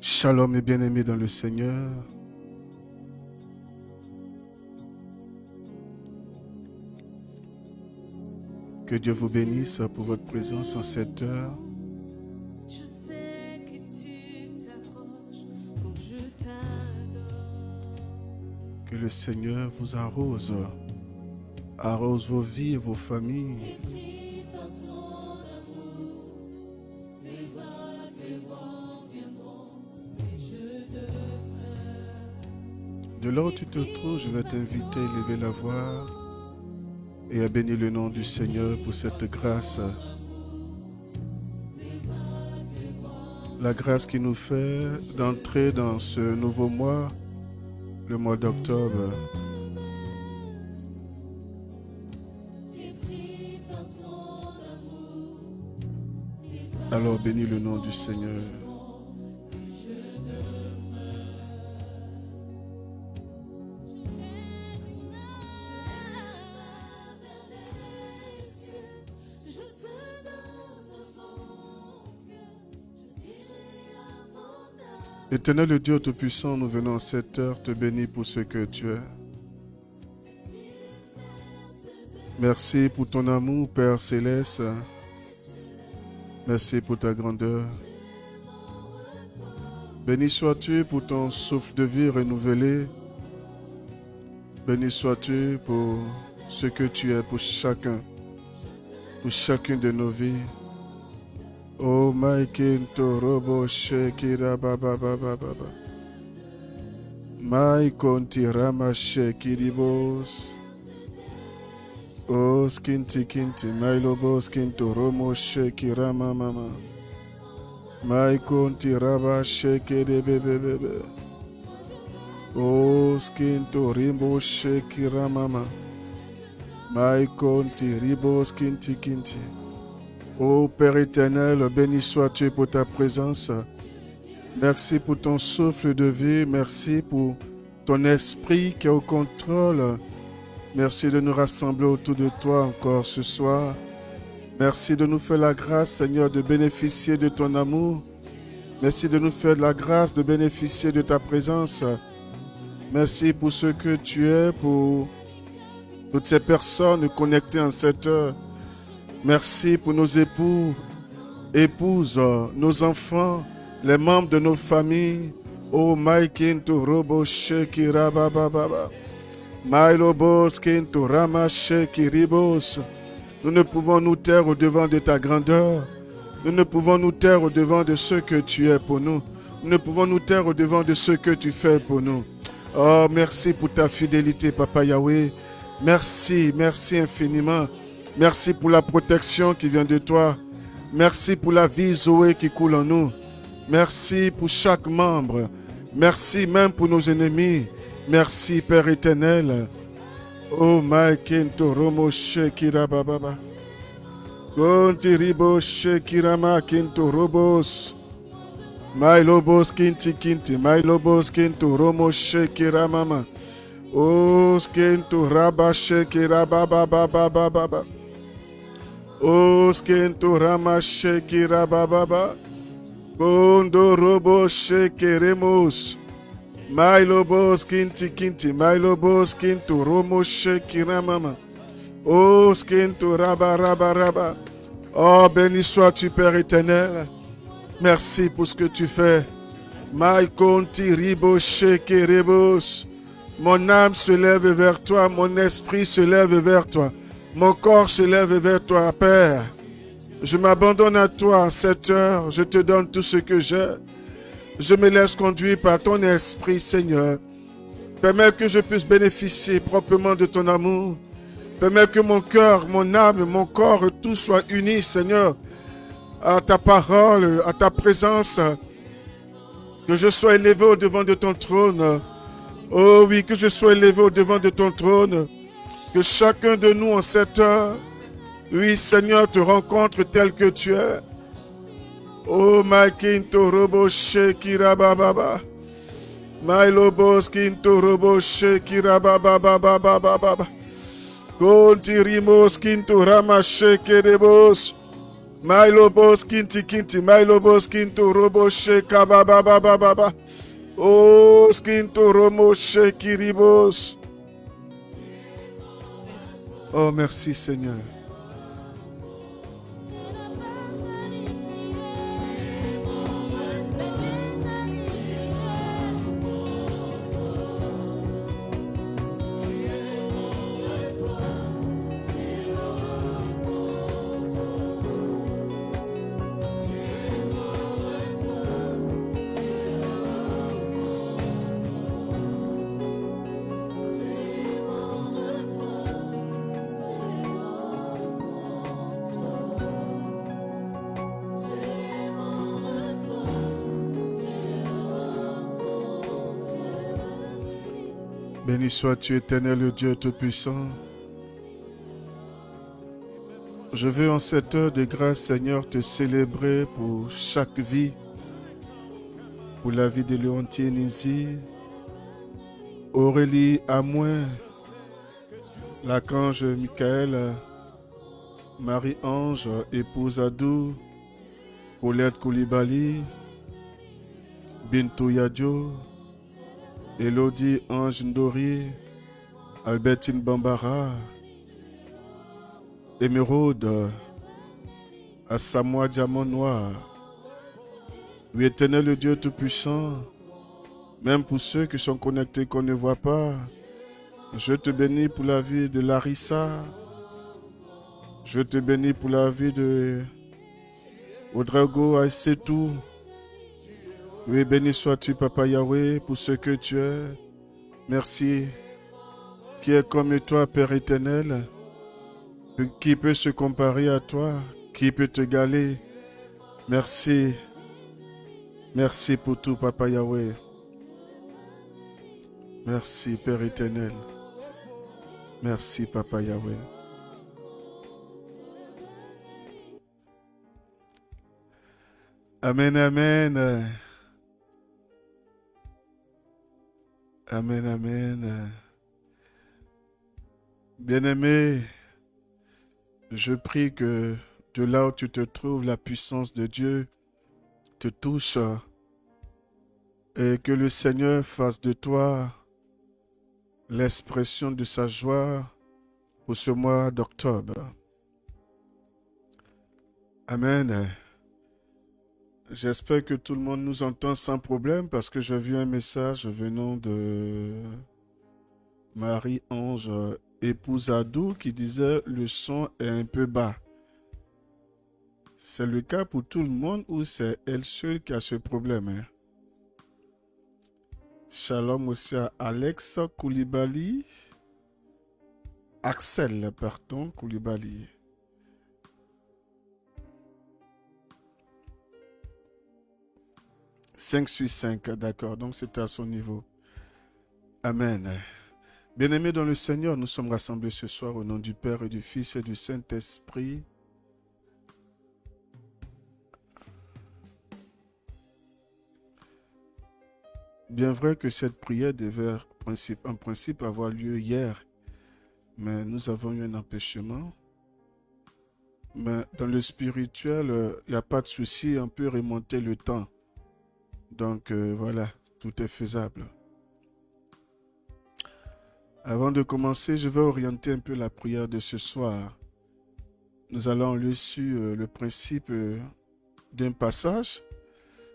Shalom et bien-aimés dans le Seigneur. Que Dieu vous bénisse pour votre présence en cette heure. Je sais que tu t'approches quand je t'adore. Que le Seigneur vous arrose vos vies et vos familles. Pris par ton amour, mes vents viendront et je demeure. De là où tu te trouves, je vais t'inviter à lever la voix et à bénir le nom du Seigneur pour cette grâce. La grâce qui nous fait d'entrer dans ce nouveau mois, le mois d'octobre. Alors bénis le nom du Seigneur. Éternel le Dieu Tout-Puissant, nous venons en cette heure te bénir pour ce que tu es. Merci pour ton amour, Père Céleste. Merci pour ta grandeur. Béni sois-tu pour ton souffle de vie renouvelé. Béni sois-tu pour ce que tu es pour chacune de nos vies. Oh Maikinto Robo Shekira Baba Baba Baba. Maikonti Rama Shekiribos. Oh Skinti Kinti Mailobo Skinto Romo Shekirama Mama. Maikonti Raba Shekere Bebe. Oh Skinto Rimbo Shekirama Mama. Maikonti Ribo Skinti Kinti. Ô Père éternel, béni sois-tu pour ta présence. Merci pour ton souffle de vie. Merci pour ton esprit qui est au contrôle. Merci de nous rassembler autour de toi encore ce soir. Merci de nous faire la grâce, Seigneur, de bénéficier de ton amour. Merci de nous faire la grâce de bénéficier de ta présence. Merci pour ce que tu es, pour toutes ces personnes connectées en cette heure. Merci pour nos époux, épouses, nos enfants, les membres de nos familles. Oh, Maikinto Robo Shekira Baba Baba. Mailobos Kinto Rama Shekiribos. Nous ne pouvons nous taire au-devant de ta grandeur. Nous ne pouvons nous taire au-devant de ce que tu es pour nous. Nous ne pouvons nous taire au-devant de ce que tu fais pour nous. Oh, merci pour ta fidélité, Papa Yahweh. Merci, merci infiniment. Merci pour la protection qui vient de toi. Merci pour la vie Zoé qui coule en nous. Merci pour chaque membre. Merci même pour nos ennemis. Merci Père éternel. Oh Maikinto Romo Shekira Baba. Konti Ribo Shekira Makinto Robos. Mailobos Kinti Kinti. Mailobos Kinto Romo Shekira Mama. Oh Skinto Raba Shekira Baba Baba Baba. Oh, Skento Rama Shekira Baba. Kondo Robo Shekeremos. Mailobos Kinti Kinti. Mailobos Kinto Romo Shekira Mama. Oh, Skento Raba Raba Raba. Oh, béni sois-tu, Père éternel. Merci pour ce que tu fais. Maikonti Ribo Shekerebos. Mon âme se lève vers toi. Mon esprit se lève vers toi. Mon corps se lève vers toi, Père. Je m'abandonne à toi en cette heure. Je te donne tout ce que j'ai. Je me laisse conduire par ton esprit, Seigneur. Permets que je puisse bénéficier proprement de ton amour. Permets que mon cœur, mon âme, mon corps, tout soit uni, Seigneur, à ta parole, à ta présence. Que je sois élevé au-devant de ton trône. Oh oui, que je sois élevé au-devant de ton trône. Que chacun de nous en cette heure, oui Seigneur, te rencontre tel que tu es. Oh Maikinto Robo Shekira Baba. Mailobos Kinto Robo Shekira Baba Baba Baba. Konti Rimos Kinto Rama Shekerebos. Mailobos kinti kinti, mailobos kinto robo sheka baba baba baba. Oh, skinto romo shekiribos. Oh, merci Seigneur. Béni sois-tu, éternel le Dieu Tout-Puissant. Je veux en cette heure de grâce, Seigneur, te célébrer pour chaque vie, pour la vie de Léontine Nizi, Aurélie Amouin, l'archange Michael, Marie-Ange, épouse Adou, Colette Koulibaly, Bintou Yadio, Elodie Ange Ndori, Albertine Bambara, Émeraude, Assamoah Diamant Noir. Oui, éternel le Dieu Tout-Puissant, même pour ceux qui sont connectés qu'on ne voit pas, je te bénis pour la vie de Larissa. Je te bénis pour la vie de Odrago Aïssetou. Oui, béni sois-tu, Papa Yahweh, pour ce que tu es. Merci. Qui est comme toi, Père éternel? Qui peut se comparer à toi? Qui peut te égaler? Merci. Merci pour tout, Papa Yahweh. Merci, Père éternel. Merci, Papa Yahweh. Amen, amen. Amen, amen. Bien-aimé, je prie que de là où tu te trouves, la puissance de Dieu te touche et que le Seigneur fasse de toi l'expression de sa joie pour ce mois d'octobre. Amen. J'espère que tout le monde nous entend sans problème parce que j'ai vu un message venant de Marie-Ange, épouse Adou, qui disait le son est un peu bas. C'est le cas pour tout le monde ou c'est elle seule qui a ce problème? Hein? Shalom aussi à Alex Koulibaly. Axel, pardon, Koulibaly. « 5 sur 5, d'accord, donc c'était à son niveau. Amen. Bien-aimés dans le Seigneur, nous sommes rassemblés ce soir au nom du Père et du Fils et du Saint-Esprit. Bien vrai que cette prière devait en principe avoir lieu hier, mais nous avons eu un empêchement. Mais dans le spirituel, il n'y a pas de souci, on peut remonter le temps. Donc voilà, tout est faisable. Avant de commencer, je vais orienter un peu la prière de ce soir. Nous allons lire sur le principe d'un passage,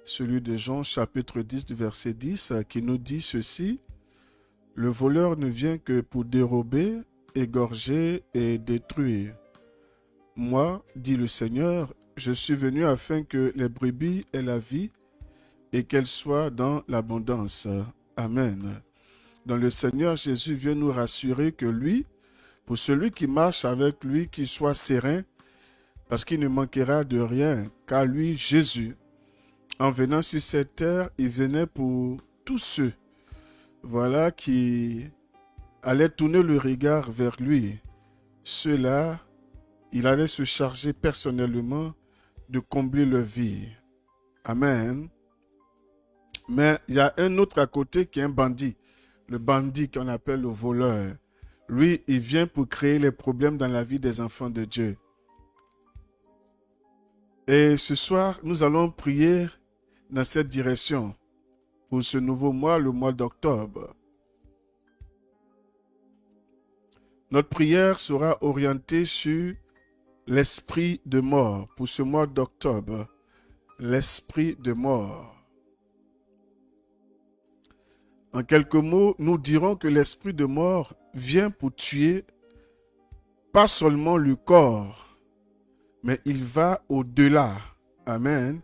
celui de Jean chapitre 10 du verset 10, qui nous dit ceci: « Le voleur ne vient que pour dérober, égorger et détruire. Moi, dit le Seigneur, je suis venu afin que les brebis aient la vie et qu'elles soient dans l'abondance. » Amen. Dans le Seigneur, Jésus vient nous rassurer que lui, pour celui qui marche avec lui, qu'il soit serein, parce qu'il ne manquera de rien, car lui, Jésus, en venant sur cette terre, il venait pour tous ceux, voilà, qui allaient tourner le regard vers lui. Ceux-là, il allait se charger personnellement de combler leur vie. Amen. Mais il y a un autre à côté qui est un bandit. Le bandit qu'on appelle le voleur. Lui, il vient pour créer les problèmes dans la vie des enfants de Dieu. Et ce soir, nous allons prier dans cette direction pour ce nouveau mois, le mois d'octobre. Notre prière sera orientée sur l'esprit de mort pour ce mois d'octobre. L'esprit de mort. En quelques mots, nous dirons que l'esprit de mort vient pour tuer pas seulement le corps, mais il va au-delà. Amen.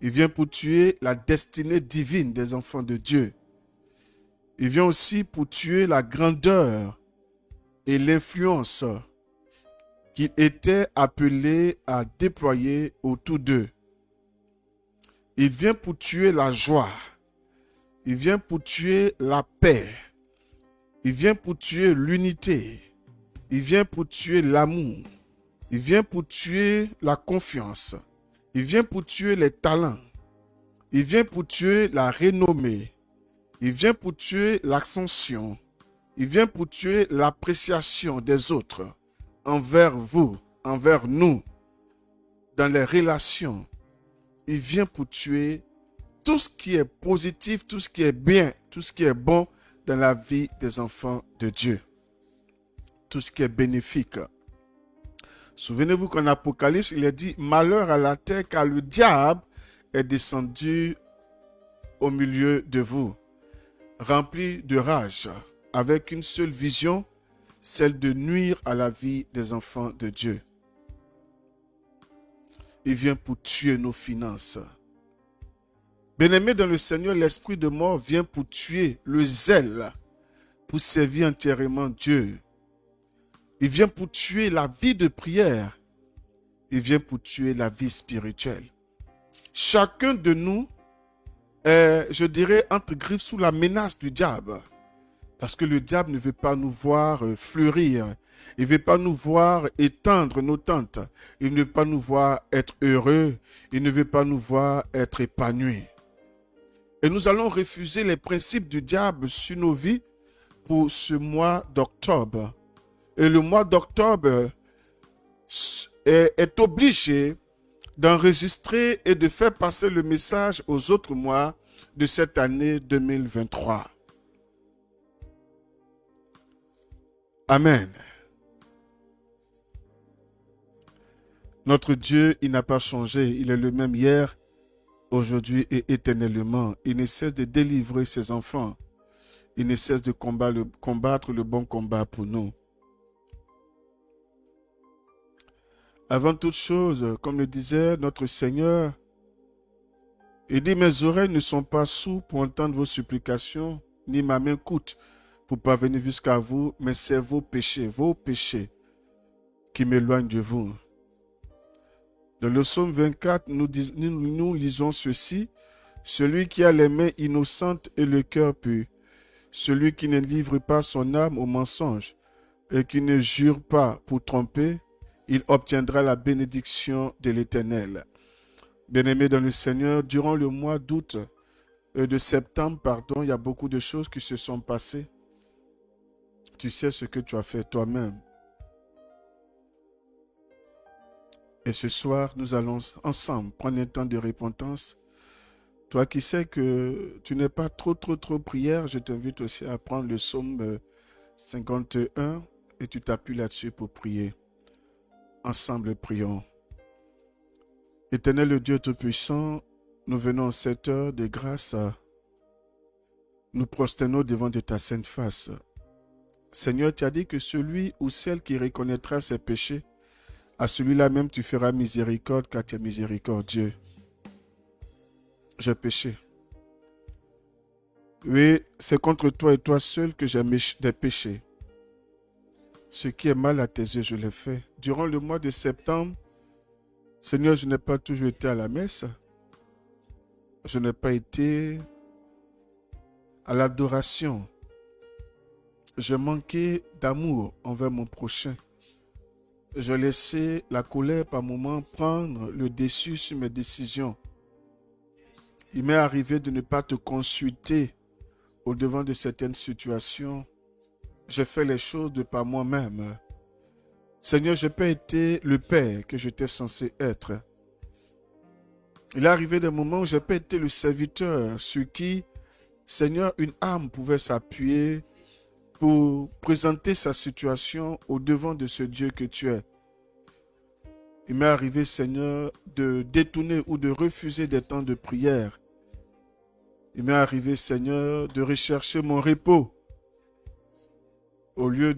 Il vient pour tuer la destinée divine des enfants de Dieu. Il vient aussi pour tuer la grandeur et l'influence qu'il était appelé à déployer autour d'eux. Il vient pour tuer la joie. Il vient pour tuer la paix. Il vient pour tuer l'unité. Il vient pour tuer l'amour. Il vient pour tuer la confiance. Il vient pour tuer les talents. Il vient pour tuer la renommée. Il vient pour tuer l'ascension. Il vient pour tuer l'appréciation des autres envers vous, envers nous, dans les relations. Il vient pour tuer tout ce qui est positif, tout ce qui est bien, tout ce qui est bon dans la vie des enfants de Dieu. Tout ce qui est bénéfique. Souvenez-vous qu'en Apocalypse, il est dit « Malheur à la terre, car le diable est descendu au milieu de vous, rempli de rage, avec une seule vision, celle de nuire à la vie des enfants de Dieu. » Il vient pour tuer nos finances. Bien-aimés dans le Seigneur, l'esprit de mort vient pour tuer le zèle, pour servir entièrement Dieu. Il vient pour tuer la vie de prière. Il vient pour tuer la vie spirituelle. Chacun de nous est, je dirais, entre griffes sous la menace du diable. Parce que le diable ne veut pas nous voir fleurir. Il ne veut pas nous voir étendre nos tentes. Il ne veut pas nous voir être heureux. Il ne veut pas nous voir être épanouis. Et nous allons refuser les principes du diable sur nos vies pour ce mois d'octobre. Et le mois d'octobre est obligé d'enregistrer et de faire passer le message aux autres mois de cette année 2023. Amen. Notre Dieu, il n'a pas changé. Il est le même hier, aujourd'hui et éternellement. Il ne cesse de délivrer ses enfants. Il ne cesse de combattre le bon combat pour nous. Avant toute chose, comme le disait notre Seigneur, il dit « Mes oreilles ne sont pas sourdes pour entendre vos supplications, ni ma main coûte pour parvenir jusqu'à vous, mais c'est vos péchés qui m'éloignent de vous. » Dans le psaume 24, nous lisons ceci, « Celui qui a les mains innocentes et le cœur pur, celui qui ne livre pas son âme au mensonge et qui ne jure pas pour tromper, il obtiendra la bénédiction de l'Éternel. » Bien-aimés dans le Seigneur, durant le mois d'août et de septembre, il y a beaucoup de choses qui se sont passées. Tu sais ce que tu as fait toi-même. Et ce soir, nous allons ensemble prendre un temps de repentance. Toi qui sais que tu n'es pas trop prière, je t'invite aussi à prendre le psaume 51 et tu t'appuies là-dessus pour prier. Ensemble, prions. Éternel Dieu Tout-Puissant, nous venons en cette heure de grâce. Nous prosternons devant de ta sainte face. Seigneur, tu as dit que celui ou celle qui reconnaîtra ses péchés, à celui-là même tu feras miséricorde car tu es miséricordieux. J'ai péché. Oui, c'est contre toi et toi seul que j'ai des péchés. Ce qui est mal à tes yeux, je l'ai fait. Durant le mois de septembre, Seigneur, je n'ai pas toujours été à la messe. Je n'ai pas été à l'adoration. Je manquais d'amour envers mon prochain. Je laissais la colère par moments prendre le dessus sur mes décisions. Il m'est arrivé de ne pas te consulter au-devant de certaines situations. J'ai fait les choses de par moi-même. Seigneur, je n'ai pas été le Père que j'étais censé être. Il est arrivé des moments où j'ai pas été le serviteur sur qui, Seigneur, une âme pouvait s'appuyer pour présenter sa situation au devant de ce Dieu que tu es. Il m'est arrivé, Seigneur, de détourner ou de refuser des temps de prière. Il m'est arrivé, Seigneur, de rechercher mon repos au lieu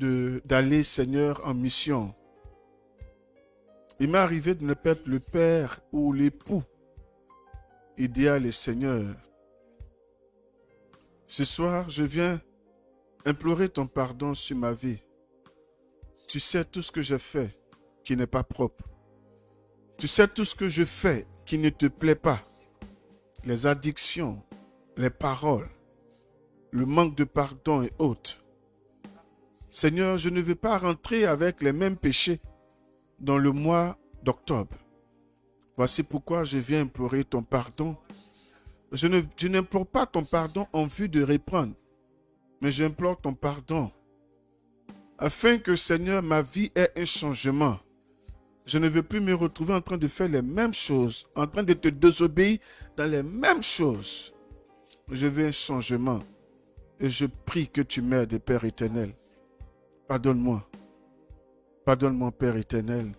d'aller, Seigneur, en mission. Il m'est arrivé de ne pas être le père ou l'époux idéal et Seigneur. Ce soir, je viens implorer ton pardon sur ma vie. Tu sais tout ce que j'ai fait qui n'est pas propre. Tu sais tout ce que je fais qui ne te plaît pas. Les addictions, les paroles, le manque de pardon et autres. Seigneur, je ne veux pas rentrer avec les mêmes péchés dans le mois d'octobre. Voici pourquoi je viens implorer ton pardon. Je n'implore pas ton pardon en vue de reprendre, mais j'implore ton pardon afin que, Seigneur, ma vie ait un changement. Je ne veux plus me retrouver en train de faire les mêmes choses, en train de te désobéir dans les mêmes choses. Je veux un changement et je prie que tu m'aides, Père éternel. Pardonne-moi. Pardonne-moi, Père éternel.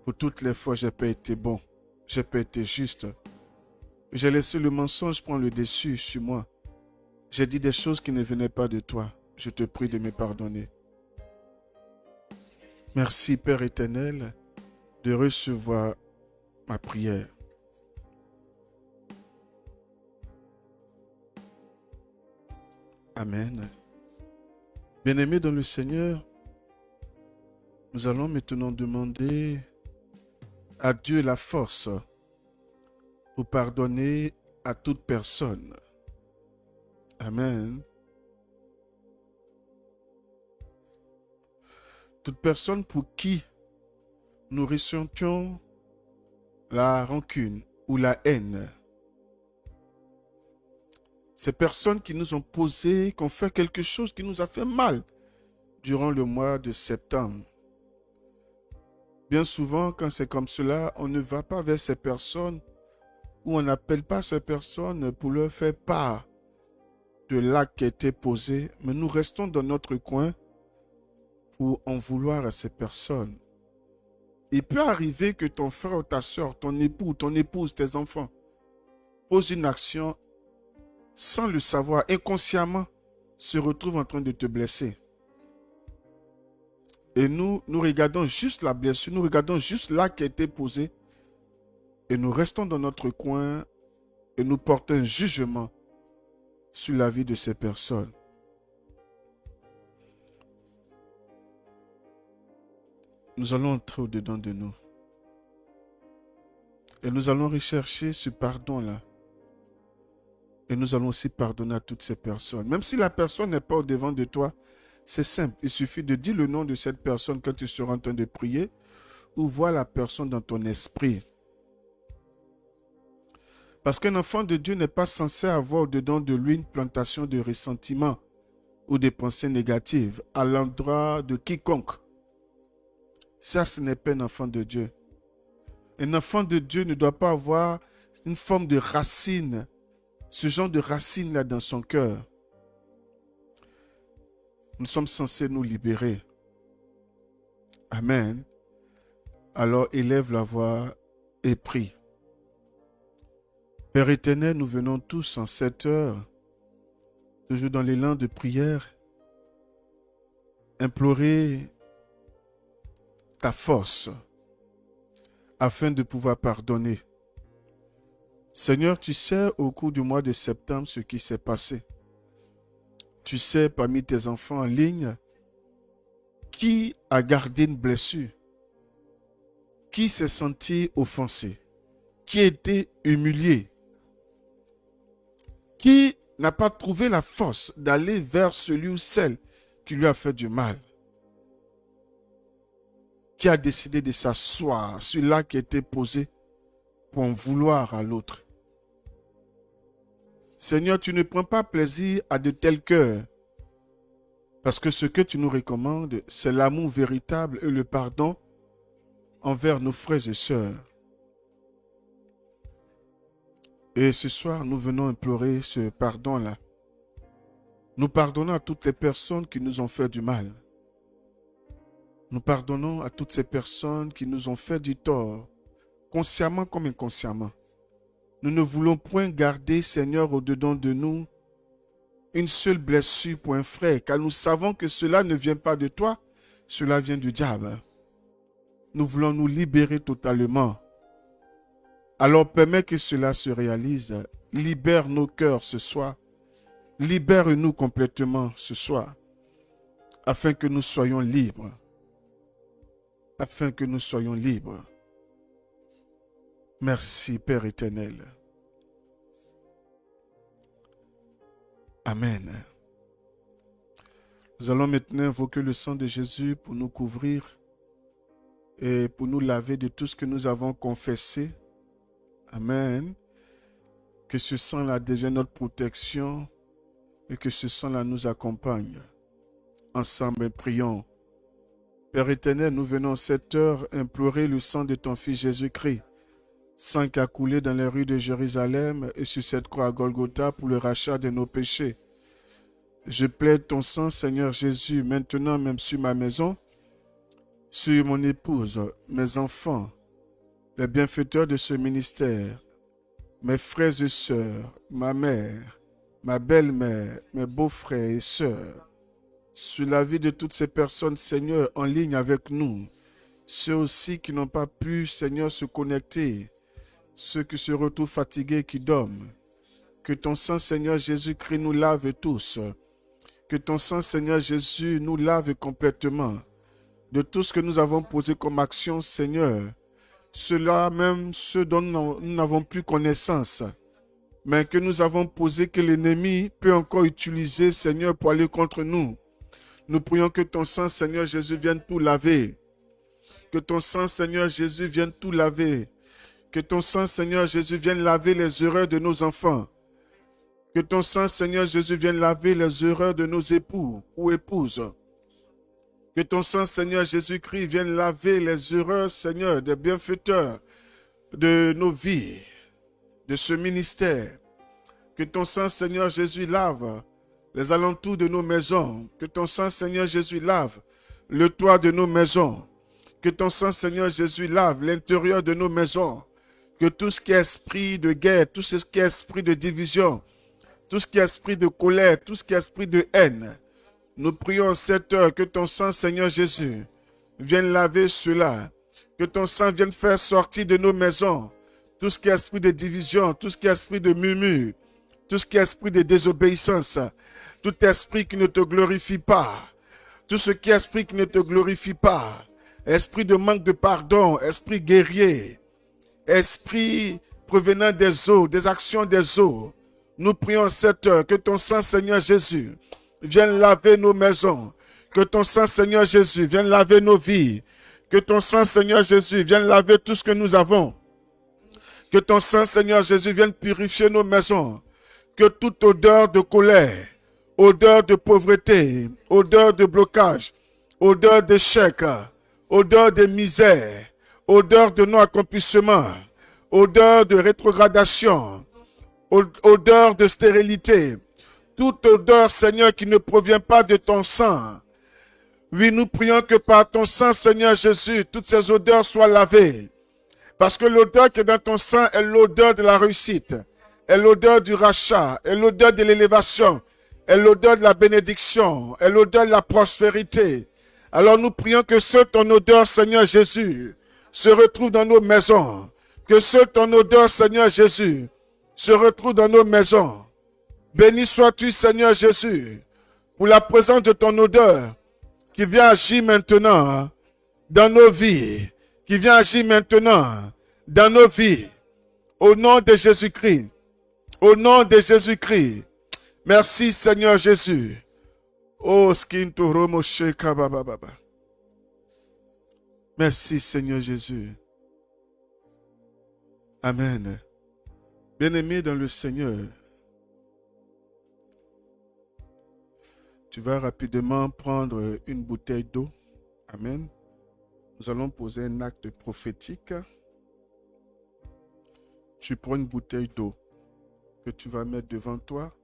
Pour toutes les fois, je n'ai pas été bon. Je n'ai pas été juste. J'ai laissé le mensonge prendre le dessus sur moi. J'ai dit des choses qui ne venaient pas de toi. Je te prie de me pardonner. Merci, Père éternel, de recevoir ma prière. Amen. Bien-aimés dans le Seigneur, nous allons maintenant demander à Dieu la force pour pardonner à toute personne. Amen. Toute personne pour qui nous ressentions la rancune ou la haine. Ces personnes qui nous ont posé, qui ont fait quelque chose qui nous a fait mal durant le mois de septembre. Bien souvent, quand c'est comme cela, on ne va pas vers ces personnes ou on n'appelle pas ces personnes pour leur faire part de l'acte qui a été posé, mais nous restons dans notre coin pour en vouloir à ces personnes. Il peut arriver que ton frère ou ta soeur, ton époux, ton épouse, tes enfants posent une action sans le savoir, inconsciemment, se retrouvent en train de te blesser. Et nous regardons juste la blessure, nous regardons juste l'acte qui a été posé et nous restons dans notre coin et nous portons un jugement sur la vie de ces personnes. Nous allons entrer au-dedans de nous. Et nous allons rechercher ce pardon-là. Et nous allons aussi pardonner à toutes ces personnes. Même si la personne n'est pas au-devant de toi, c'est simple. Il suffit de dire le nom de cette personne quand tu seras en train de prier ou voir la personne dans ton esprit. Parce qu'un enfant de Dieu n'est pas censé avoir au-dedans de lui une plantation de ressentiment ou de pensées négatives à l'endroit de quiconque. Ça, ce n'est pas un enfant de Dieu. Un enfant de Dieu ne doit pas avoir une forme de racine, ce genre de racine-là dans son cœur. Nous sommes censés nous libérer. Amen. Alors élève la voix et prie. Père éternel, nous venons tous en cette heure, toujours dans l'élan de prière, implorer ta force afin de pouvoir pardonner. Seigneur, tu sais au cours du mois de septembre ce qui s'est passé. Tu sais parmi tes enfants en ligne qui a gardé une blessure, qui s'est senti offensé, qui a été humilié, qui n'a pas trouvé la force d'aller vers celui ou celle qui lui a fait du mal, qui a décidé de s'asseoir sur l'acte qui a été posé pour en vouloir à l'autre. Seigneur, tu ne prends pas plaisir à de tels cœurs, parce que ce que tu nous recommandes, c'est l'amour véritable et le pardon envers nos frères et sœurs. Et ce soir, nous venons implorer ce pardon-là. Nous pardonnons à toutes les personnes qui nous ont fait du mal. Nous pardonnons à toutes ces personnes qui nous ont fait du tort, consciemment comme inconsciemment. Nous ne voulons point garder, Seigneur, au-dedans de nous, une seule blessure pour un frère, car nous savons que cela ne vient pas de toi, cela vient du diable. Nous voulons nous libérer totalement. Alors permets que cela se réalise. Libère nos cœurs ce soir. Libère-nous complètement ce soir, afin que nous soyons libres. Afin que nous soyons libres. Merci, Père éternel. Amen. Nous allons maintenant invoquer le sang de Jésus pour nous couvrir et pour nous laver de tout ce que nous avons confessé. Amen. Que ce sang-là devienne notre protection et que ce sang-là nous accompagne. Ensemble, prions. Père éternel, nous venons cette heure implorer le sang de ton Fils Jésus-Christ, sang qui a coulé dans les rues de Jérusalem et sur cette croix à Golgotha pour le rachat de nos péchés. Je plaide ton sang, Seigneur Jésus, maintenant même sur ma maison, sur mon épouse, mes enfants, les bienfaiteurs de ce ministère, mes frères et sœurs, ma mère, ma belle-mère, mes beaux-frères et sœurs, sur la vie de toutes ces personnes, Seigneur, en ligne avec nous, ceux aussi qui n'ont pas pu, Seigneur, se connecter, ceux qui se retrouvent fatigués, qui dorment. Que ton sang, Seigneur Jésus-Christ, nous lave tous. Que ton sang, Seigneur Jésus, nous lave complètement de tout ce que nous avons posé comme action, Seigneur. Cela même, ceux dont nous n'avons plus connaissance, mais que nous avons posé, que l'ennemi peut encore utiliser, Seigneur, pour aller contre nous. Nous prions que ton sang, Seigneur Jésus, vienne tout laver. Que ton sang, Seigneur Jésus, vienne tout laver. Que ton sang, Seigneur Jésus, vienne laver les erreurs de nos enfants. Que ton sang, Seigneur Jésus, vienne laver les erreurs de nos époux ou épouses. Que ton sang, Seigneur Jésus-Christ, vienne laver les erreurs, Seigneur, des bienfaiteurs de nos vies, de ce ministère. Que ton sang, Seigneur Jésus, lave les alentours de nos maisons. Que ton sang, Seigneur Jésus, lave le toit de nos maisons. Que ton sang, Seigneur Jésus, lave l'intérieur de nos maisons. Que tout ce qui est esprit de guerre, tout ce qui est esprit de division, tout ce qui est esprit de colère, tout ce qui est esprit de haine, nous prions en cette heure que ton sang, Seigneur Jésus, vienne laver cela. Que ton sang vienne faire sortir de nos maisons tout ce qui est esprit de division, tout ce qui est esprit de murmure, tout ce qui est esprit de désobéissance, tout esprit qui ne te glorifie pas, tout ce qui est esprit qui ne te glorifie pas, esprit de manque de pardon, esprit guerrier, esprit provenant des eaux, des actions des eaux. Nous prions cette heure que ton sang, Seigneur Jésus, vienne laver nos maisons, que ton sang, Seigneur Jésus, vienne laver nos vies, que ton sang, Seigneur Jésus, vienne laver tout ce que nous avons, que ton sang, Seigneur Jésus, vienne purifier nos maisons, que toute odeur de colère, odeur de pauvreté, odeur de blocage, odeur d'échec, odeur de misère, odeur de non-accomplissement, odeur de rétrogradation, odeur de stérilité, toute odeur, Seigneur, qui ne provient pas de ton sang. Oui, nous prions que par ton sang, Seigneur Jésus, toutes ces odeurs soient lavées. Parce que l'odeur qui est dans ton sang est l'odeur de la réussite, est l'odeur du rachat, est l'odeur de l'élévation, est l'odeur de la bénédiction, est l'odeur de la prospérité. Alors nous prions que seule ton odeur, Seigneur Jésus, se retrouve dans nos maisons. Que seule ton odeur, Seigneur Jésus, se retrouve dans nos maisons. Béni sois-tu, Seigneur Jésus, pour la présence de ton odeur qui vient agir maintenant dans nos vies, qui vient agir maintenant dans nos vies. Au nom de Jésus-Christ, au nom de Jésus-Christ, merci Seigneur Jésus. Oh, merci Seigneur Jésus. Amen. Bien-aimé dans le Seigneur, tu vas rapidement prendre une bouteille d'eau. Amen. Nous allons poser un acte prophétique. Tu prends une bouteille d'eau. que tu vas mettre devant toi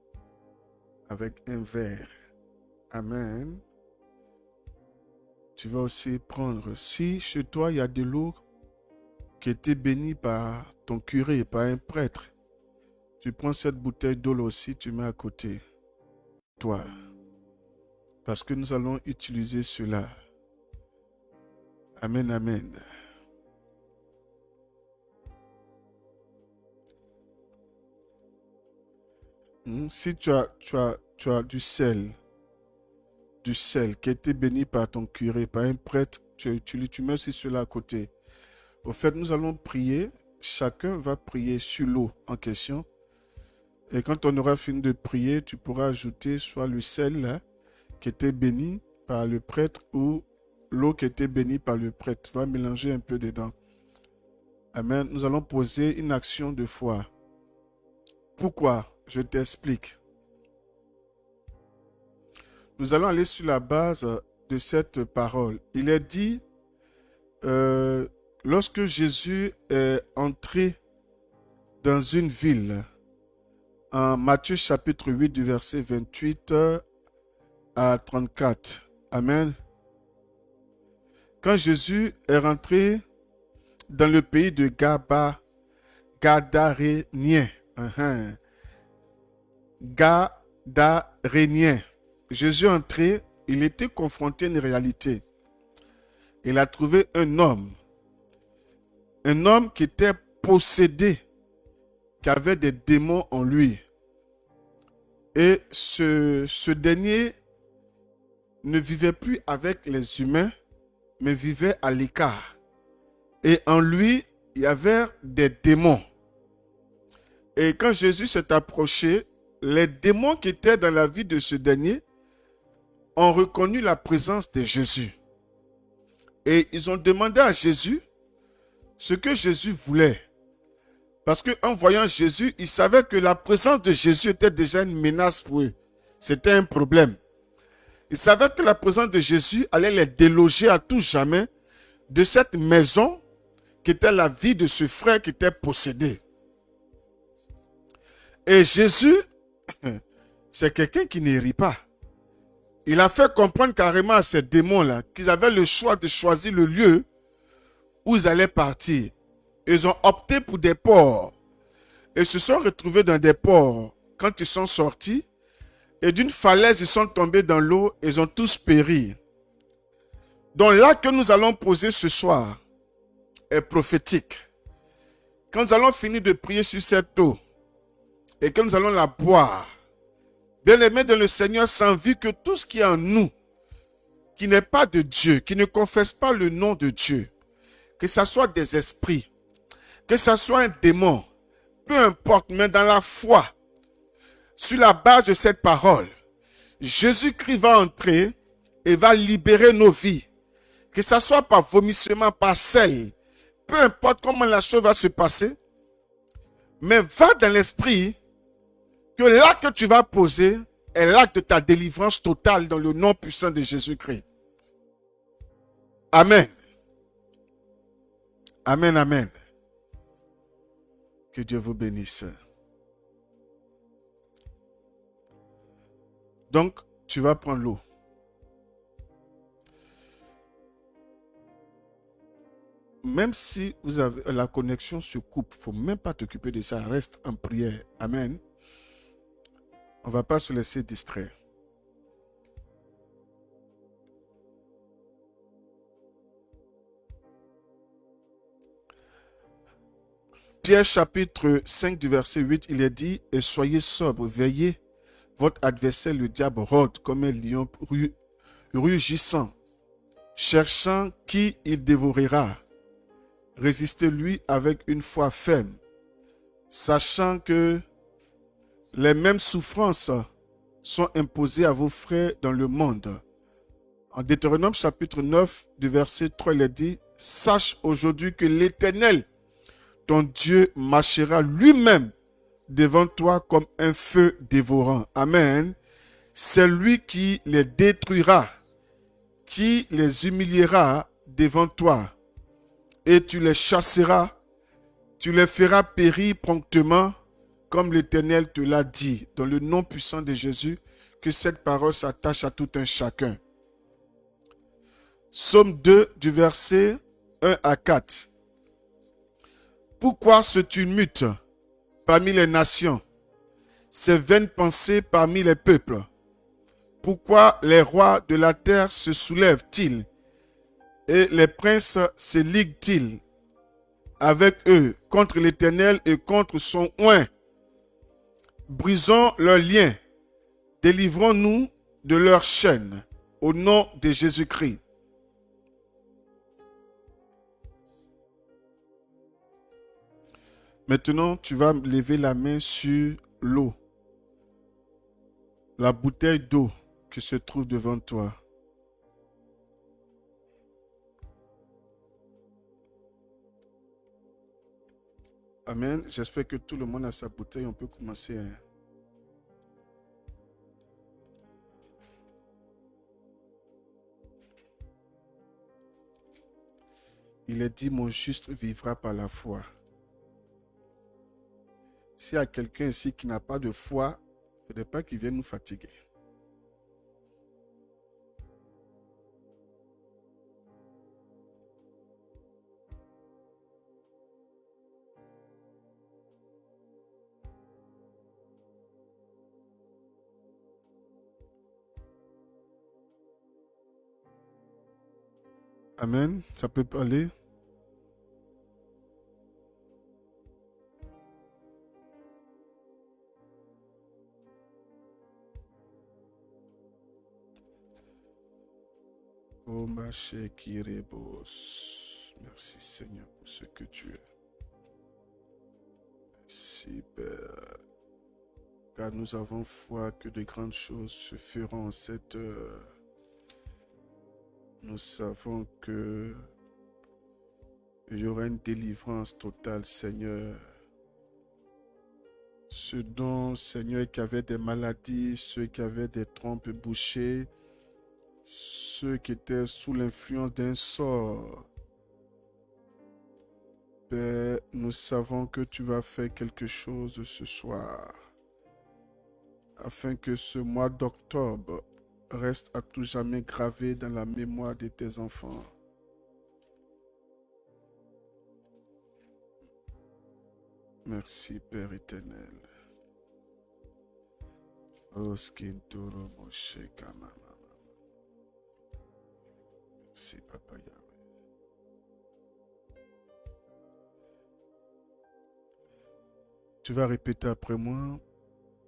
avec un verre. Amen. Tu vas aussi prendre, si chez toi il y a de l'eau qui était bénie par ton curé, par un prêtre, tu prends cette bouteille d'eau aussi, tu mets à côté. Toi. Parce que nous allons utiliser cela. Amen, amen. Si tu as du sel qui a été béni par ton curé, par un prêtre, tu mets aussi cela à côté. Au fait, nous allons prier. Chacun va prier sur l'eau en question. Et quand on aura fini de prier, tu pourras ajouter soit le sel là, qui était béni par le prêtre ou l'eau qui était bénie par le prêtre. Tu vas mélanger un peu dedans. Amen. Nous allons poser une action de foi. Pourquoi? Je t'explique. Nous allons aller sur la base de cette parole. Il est dit, lorsque Jésus est entré dans une ville, en Matthieu chapitre 8 du verset 28 à 34. Amen. Quand Jésus est rentré dans le pays de Gadarénien, Gadarénien, Jésus est entré, il était confronté à une réalité. Il a trouvé un homme qui était possédé, qui avait des démons en lui. Et ce dernier ne vivait plus avec les humains, mais vivait à l'écart. Et en lui, il y avait des démons. Et quand Jésus s'est approché, les démons qui étaient dans la vie de ce dernier ont reconnu la présence de Jésus. Et ils ont demandé à Jésus ce que Jésus voulait. Parce qu'en voyant Jésus, ils savaient que la présence de Jésus était déjà une menace pour eux. C'était un problème. Ils savaient que la présence de Jésus allait les déloger à tout jamais de cette maison qui était la vie de ce frère qui était possédé. Et Jésus, c'est quelqu'un qui ne rit pas. Il a fait comprendre carrément à ces démons-là qu'ils avaient le choix de choisir le lieu où ils allaient partir. Ils ont opté pour des ports. Ils se sont retrouvés dans des ports. Quand ils sont sortis, et d'une falaise, ils sont tombés dans l'eau, ils ont tous péri. Donc là que nous allons poser ce soir est prophétique. Quand nous allons finir de prier sur cette eau, et que nous allons la boire, bien-aimés dans le Seigneur, sans vu que tout ce qui est en nous, qui n'est pas de Dieu, qui ne confesse pas le nom de Dieu, que ce soit des esprits, que ce soit un démon, peu importe, mais dans la foi, sur la base de cette parole, Jésus-Christ va entrer et va libérer nos vies. Que ce soit par vomissement, par sel, peu importe comment la chose va se passer, mais va dans l'esprit que l'acte que tu vas poser est l'acte de ta délivrance totale dans le nom puissant de Jésus-Christ. Amen. Amen, amen. Que Dieu vous bénisse. Donc, tu vas prendre l'eau. Même si vous avez la connexion se coupe, il ne faut même pas t'occuper de ça. Reste en prière. Amen. On ne va pas se laisser distraire. Pierre chapitre 5 du verset 8, il est dit, « Et soyez sobres, veillez, votre adversaire le diable rôde comme un lion rugissant, cherchant qui il dévorera. Résistez-lui avec une foi ferme, sachant que les mêmes souffrances sont imposées à vos frères dans le monde. » En Deutéronome chapitre 9 du verset 3, il est dit, « Sache aujourd'hui que l'Éternel, ton Dieu, marchera lui-même devant toi comme un feu dévorant. » Amen. C'est lui qui les détruira, qui les humiliera devant toi. Et tu les chasseras, tu les feras périr promptement comme l'Éternel te l'a dit, dans le nom puissant de Jésus, que cette parole s'attache à tout un chacun. Psaume 2 du verset 1 à 4. Pourquoi ce tumulte parmi les nations, ces vaines pensées parmi les peuples? Pourquoi les rois de la terre se soulèvent-ils et les princes se liguent-ils avec eux contre l'Éternel et contre son oint? Brisons leurs liens, délivrons-nous de leurs chaînes, au nom de Jésus-Christ. Maintenant, tu vas lever la main sur l'eau, la bouteille d'eau qui se trouve devant toi. Amen. J'espère que tout le monde a sa bouteille. On peut commencer. Il est dit, mon juste vivra par la foi. S'il y a quelqu'un ici qui n'a pas de foi, il ne faudrait pas qu'il vienne nous fatiguer. Amen. Ça peut aller. Merci Seigneur pour ce que tu es. Merci Père. Car nous avons foi que de grandes choses se feront en cette heure. Nous savons que il y aura une délivrance totale, Seigneur. Ceux dont, Seigneur, qui avaient des maladies, ceux qui avaient des trompes bouchées, ceux qui étaient sous l'influence d'un sort. Père, nous savons que tu vas faire quelque chose ce soir, afin que ce mois d'octobre reste à tout jamais gravé dans la mémoire de tes enfants. Merci, Père éternel. Merci, Papa Yahweh. Tu vas répéter après moi.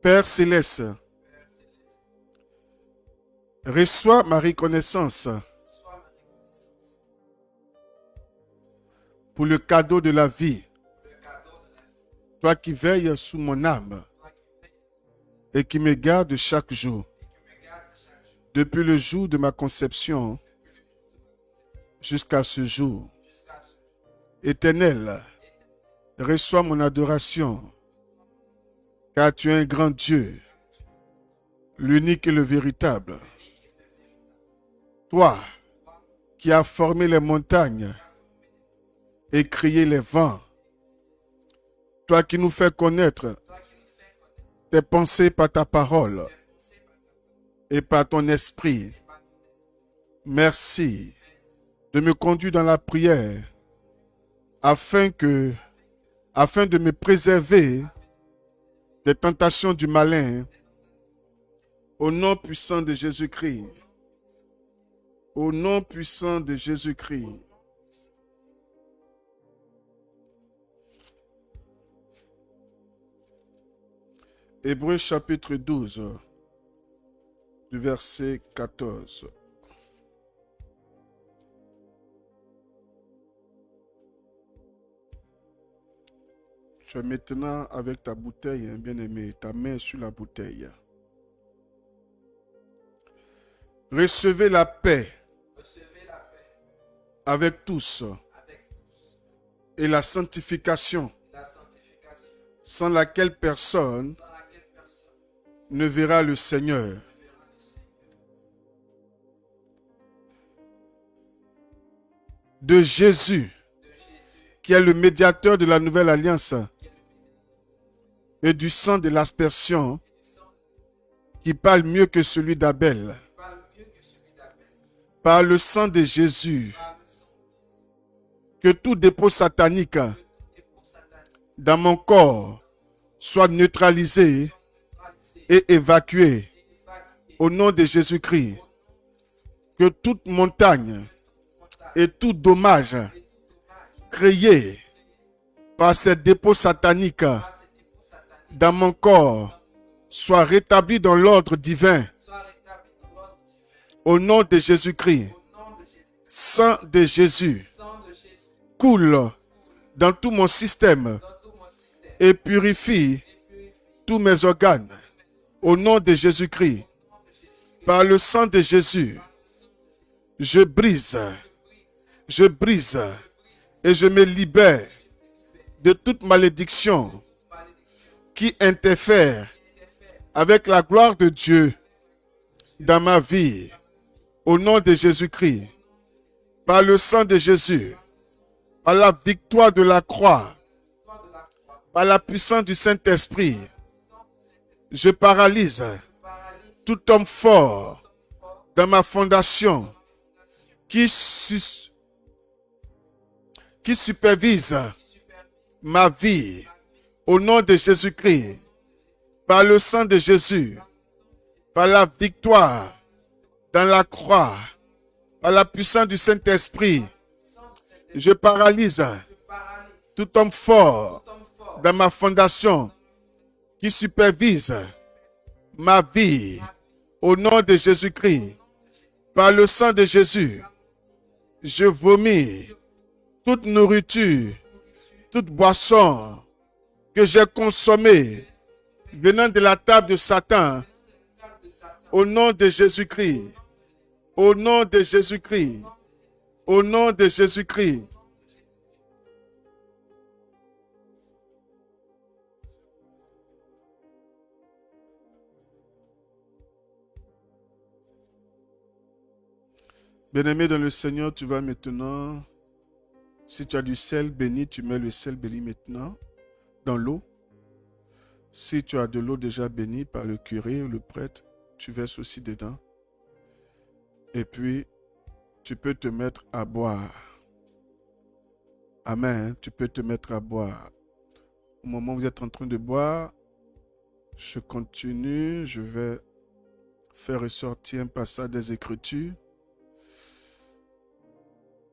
Père céleste, reçois ma reconnaissance pour le cadeau de la vie. Toi qui veilles sous mon âme et qui me gardes chaque jour, depuis le jour de ma conception jusqu'à ce jour. Éternel, reçois mon adoration, car tu es un grand Dieu, l'unique et le véritable. Toi qui as formé les montagnes et créé les vents, toi qui nous fais connaître tes pensées par ta parole et par ton esprit. Merci de me conduire dans la prière afin de me préserver des tentations du malin. Au nom puissant de Jésus-Christ. Au nom puissant de Jésus-Christ. Hébreux chapitre 12, du verset 14. Tu es maintenant avec ta bouteille, hein, bien-aimé, ta main sur la bouteille. Recevez la paix avec tous et la sanctification sans laquelle personne ne verra le Seigneur. De Jésus, qui est le médiateur de la nouvelle alliance, et du sang de l'aspersion qui parle mieux que celui d'Abel. Par le sang de Jésus, que tout dépôt satanique dans mon corps soit neutralisé et évacué au nom de Jésus-Christ. Que toute montagne et tout dommage créé par ces dépôts sataniques dans mon corps soit rétabli dans l'ordre divin au nom de Jésus-Christ. Sang de Jésus coule dans tout mon système et purifie tous mes organes au nom de Jésus-Christ. Par le sang de Jésus, je brise et je me libère de toute malédiction qui interfère avec la gloire de Dieu dans ma vie. Au nom de Jésus-Christ, par le sang de Jésus, par la victoire de la croix, par la puissance du Saint-Esprit, je paralyse tout homme fort dans ma fondation qui supervise ma vie. Au nom de Jésus-Christ, par le sang de Jésus, par la victoire dans la croix, par la puissance du Saint-Esprit, je paralyse tout homme fort dans ma fondation qui supervise ma vie. Au nom de Jésus-Christ, par le sang de Jésus, je vomis toute nourriture, toute boisson que j'ai consommée venant de la table de Satan. Au nom de Jésus-Christ, au nom de Jésus-Christ, au nom de Jésus-Christ. Bien-aimé dans le Seigneur, tu vas maintenant, si tu as du sel béni, tu mets le sel béni maintenant dans l'eau. Si tu as de l'eau déjà bénie par le curé ou le prêtre, tu verses aussi dedans. Et puis, tu peux te mettre à boire. Amen. Tu peux te mettre à boire. Au moment où vous êtes en train de boire, je continue. Je vais faire ressortir un passage des Écritures.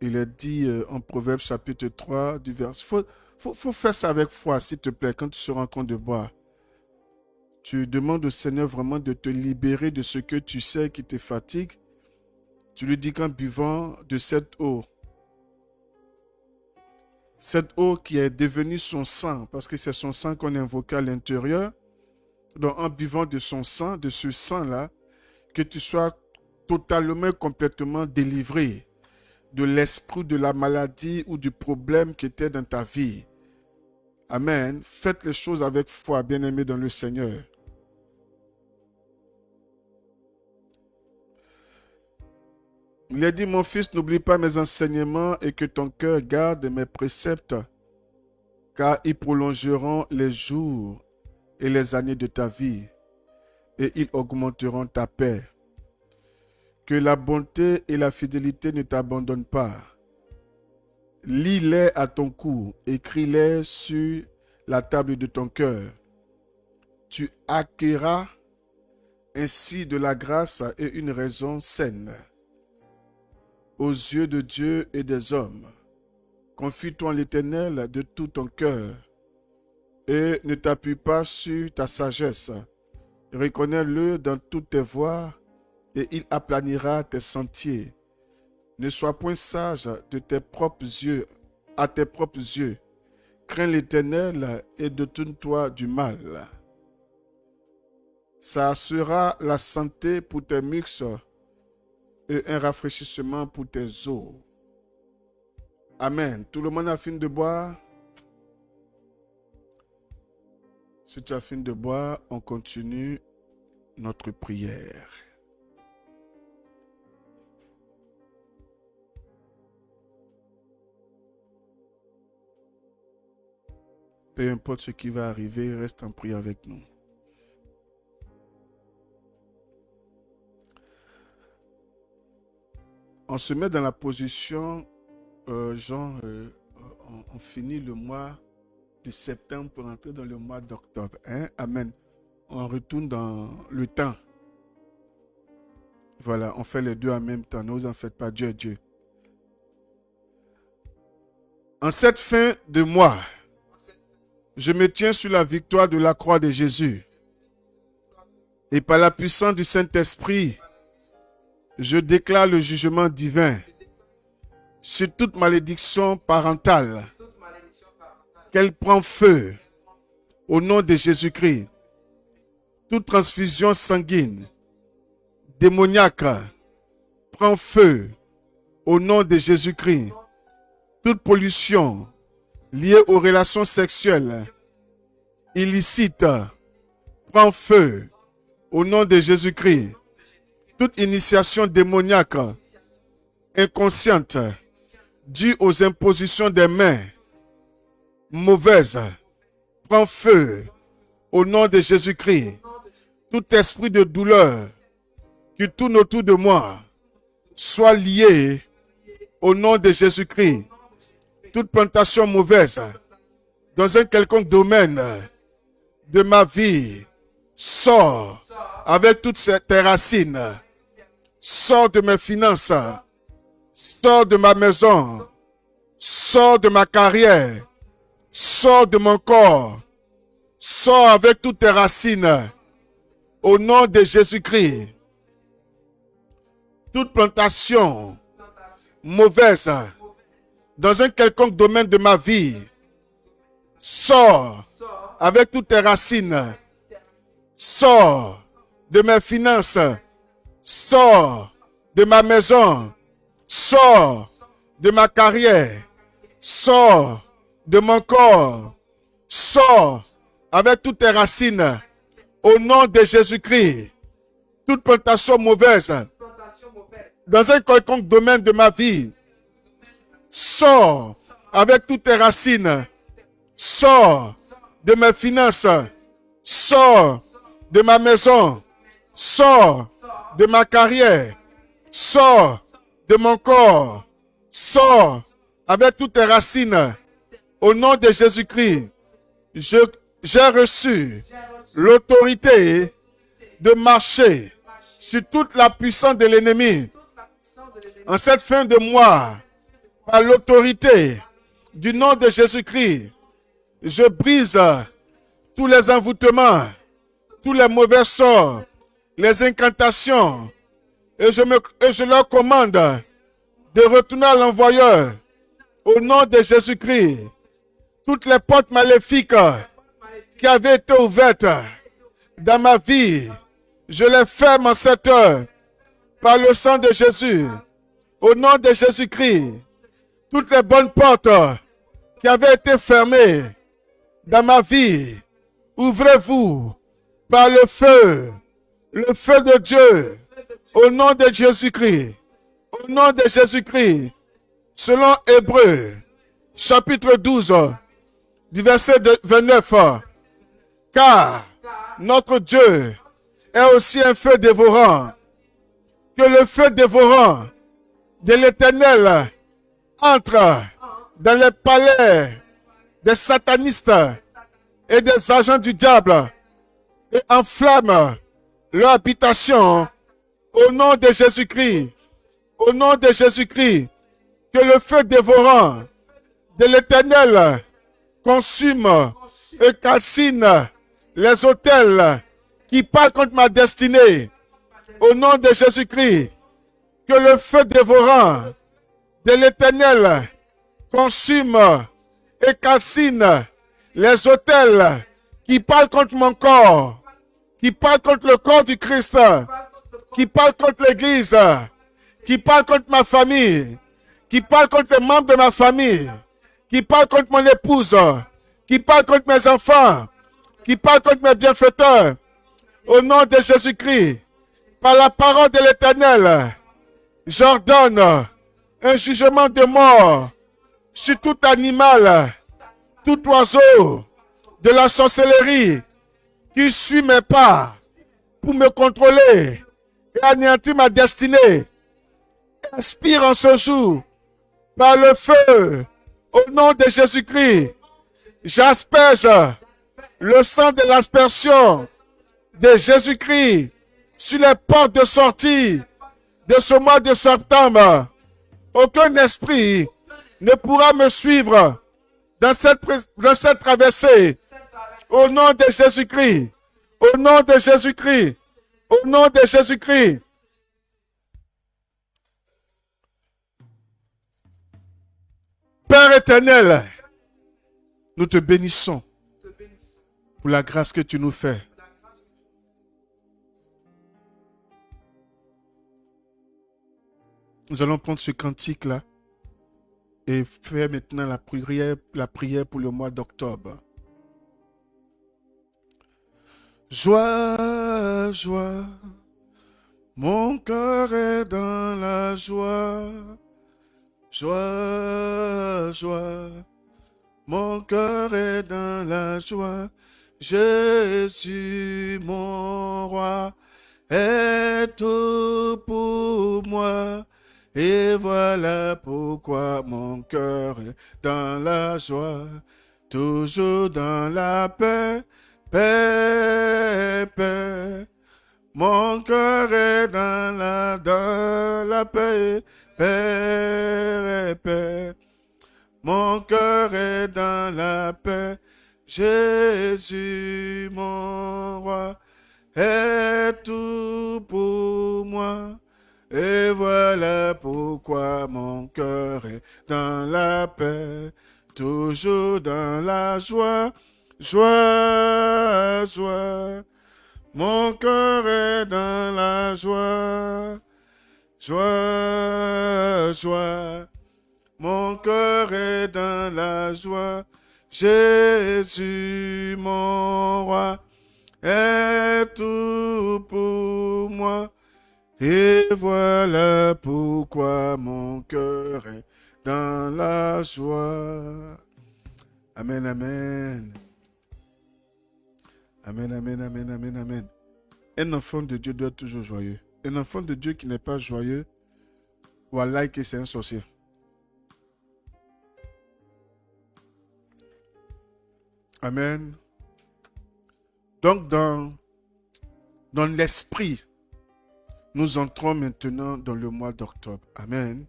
Il est dit en Proverbes chapitre 3 du verset. Faut faire ça avec foi, s'il te plaît, quand tu seras en train de boire. Tu demandes au Seigneur vraiment de te libérer de ce que tu sais qui te fatigue. Tu lui dis qu'en buvant de cette eau qui est devenue son sang, parce que c'est son sang qu'on invoque à l'intérieur, donc en buvant de son sang, de ce sang-là, que tu sois totalement, complètement délivré de l'esprit de la maladie ou du problème qui était dans ta vie. Amen. Faites les choses avec foi, bien-aimés dans le Seigneur. Il a dit, mon fils, n'oublie pas mes enseignements et que ton cœur garde mes préceptes, car ils prolongeront les jours et les années de ta vie, et ils augmenteront ta paix. Que la bonté et la fidélité ne t'abandonnent pas. Lis-les à ton cou, écris-les sur la table de ton cœur. Tu acquerras ainsi de la grâce et une raison saine aux yeux de Dieu et des hommes. Confie-toi en l'Éternel de tout ton cœur et ne t'appuie pas sur ta sagesse. Reconnais-le dans toutes tes voies et il aplanira tes sentiers. Ne sois point sage de tes propres yeux, à tes propres yeux. Crains l'Éternel et détourne-toi du mal. Ça sera la santé pour tes muscles et un rafraîchissement pour tes os. Amen. Tout le monde a fini de boire? Si tu as fini de boire, on continue notre prière. peu importe ce qui va arriver, reste en prière avec nous. On se met dans la position, Jean, on finit le mois de septembre pour entrer dans le mois d'octobre. Hein? Amen. On retourne dans le temps. Voilà, on fait les deux en même temps. Ne vous en faites pas, Dieu est Dieu. En cette fin de mois, je me tiens sur la victoire de la croix de Jésus. Et par la puissance du Saint-Esprit, je déclare le jugement divin sur toute malédiction parentale. Qu'elle prend feu au nom de Jésus-Christ. Toute transfusion sanguine, démoniaque, prend feu au nom de Jésus-Christ. Toute pollution liée aux relations sexuelles illicites prend feu au nom de Jésus-Christ. Toute initiation démoniaque inconsciente due aux impositions des mains mauvaises prend feu au nom de Jésus-Christ. Tout esprit de douleur qui tourne autour de moi soit lié au nom de Jésus-Christ. Toute plantation mauvaise dans un quelconque domaine de ma vie sort avec toutes tes racines. Sors de mes finances, sors de ma maison, sors de ma carrière, sors de mon corps, sors avec toutes tes racines. Au nom de Jésus-Christ, toute plantation mauvaise dans un quelconque domaine de ma vie, sors avec toutes tes racines, sors de mes finances, sors de ma maison, sors de ma carrière, sors de mon corps, sors avec toutes tes racines. Au nom de Jésus-Christ, toute plantation mauvaise dans un quelconque domaine de ma vie, sors avec toutes tes racines, sors de mes finances, sors de ma maison, sors de ma carrière, sors de mon corps, sors avec toutes tes racines. Au nom de Jésus-Christ, j'ai reçu l'autorité de marcher sur toute la puissance de l'ennemi. En cette fin de mois, par l'autorité du nom de Jésus-Christ, je brise tous les envoûtements, tous les mauvais sorts, les incantations, et je leur commande de retourner à l'envoyeur. Au nom de Jésus-Christ, toutes les portes maléfiques qui avaient été ouvertes dans ma vie, je les ferme en cette heure par le sang de Jésus. Au nom de Jésus-Christ, toutes les bonnes portes qui avaient été fermées dans ma vie, ouvrez-vous par le feu de Dieu, au nom de Jésus-Christ, au nom de Jésus-Christ, selon Hébreux, chapitre 12, du verset 29, car notre Dieu est aussi un feu dévorant, que le feu dévorant de l'Éternel entre dans les palais des satanistes et des agents du diable et enflamme leur habitation au nom de Jésus-Christ. Au nom de Jésus-Christ, que le feu dévorant de l'Éternel consume et calcine les autels qui parlent contre ma destinée. Au nom de Jésus-Christ, que le feu dévorant de l'Éternel consume et calcine les autels qui parlent contre mon corps, qui parlent contre le corps du Christ, qui parlent contre l'Église, qui parlent contre ma famille, qui parlent contre les membres de ma famille, qui parlent contre mon épouse, qui parlent contre mes enfants, qui parlent contre mes bienfaiteurs. Au nom de Jésus-Christ, par la parole de l'Éternel, j'ordonne un jugement de mort sur tout animal, tout oiseau, de la sorcellerie qui suit mes pas pour me contrôler et anéantir ma destinée. Expire en ce jour par le feu au nom de Jésus-Christ. J'asperge le sang de l'aspersion de Jésus-Christ sur les portes de sortie de ce mois de septembre. Aucun esprit ne pourra me suivre dans cette traversée. Au nom de Jésus-Christ. Au nom de Jésus-Christ. Au nom de Jésus-Christ. Père éternel, nous te bénissons pour la grâce que tu nous fais. Nous allons prendre ce cantique-là et faire maintenant la prière pour le mois d'octobre. Joie, joie, mon cœur est dans la joie. Joie, joie, mon cœur est dans la joie. Jésus, mon roi, est tout pour moi. Et voilà pourquoi mon cœur est dans la joie, toujours dans la paix, paix, paix. Mon cœur est dans la paix, paix, paix. Mon cœur est dans la paix. Jésus, mon roi, est tout pour moi. Et voilà pourquoi mon cœur est dans la paix, toujours dans la joie, joie, joie. Mon cœur est dans la joie, joie, joie. Mon cœur est dans la joie. Jésus, mon roi, est tout pour moi. Et voilà pourquoi mon cœur est dans la joie. Amen, amen. Amen, amen, amen, amen, amen. Un enfant de Dieu doit être toujours joyeux. Un enfant de Dieu qui n'est pas joyeux, voilà que c'est un sorcier. Amen. Donc, dans l'esprit, nous entrons maintenant dans le mois d'octobre. Amen.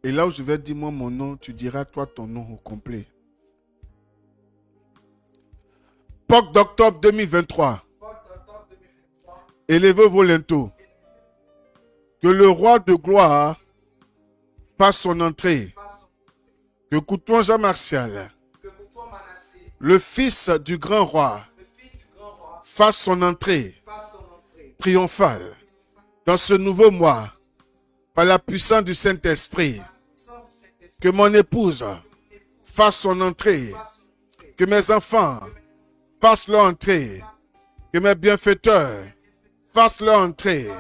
Et là où je vais dire moi mon nom, tu diras toi ton nom au complet. Pâques d'octobre 2023. Élevez vos linteaux. Que le roi de gloire fasse son entrée. Que Couton Jean-Martial, le fils du grand roi, fasse son entrée triomphale dans ce nouveau mois par la puissance du Saint-Esprit. Que mon épouse fasse son entrée. Que mes enfants fassent leur entrée. Que mes bienfaiteurs fassent leur entrée.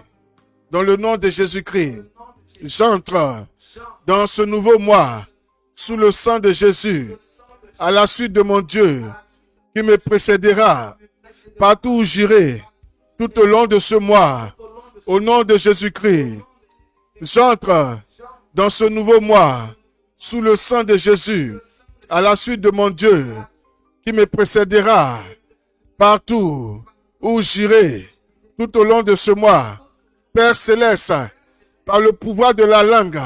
Dans le nom de Jésus-Christ, j'entre dans ce nouveau mois sous le sang de Jésus, à la suite de mon Dieu qui me précédera partout où j'irai, tout au long de ce mois, au nom de Jésus-Christ. J'entre dans ce nouveau mois sous le sang de Jésus, à la suite de mon Dieu qui me précédera partout où j'irai, tout au long de ce mois. Père Céleste, par le pouvoir de la langue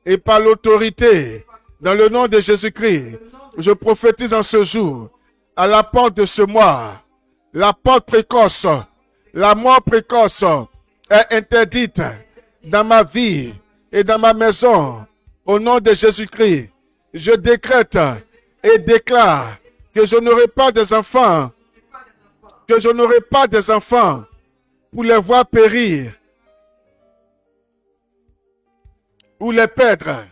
et par l'autorité, dans le nom de Jésus-Christ, je prophétise en ce jour, à la porte de ce mois, la porte précoce, la mort précoce est interdite dans ma vie et dans ma maison. Au nom de Jésus-Christ, je décrète et déclare que je n'aurai pas des enfants, pour les voir périr ou les perdre.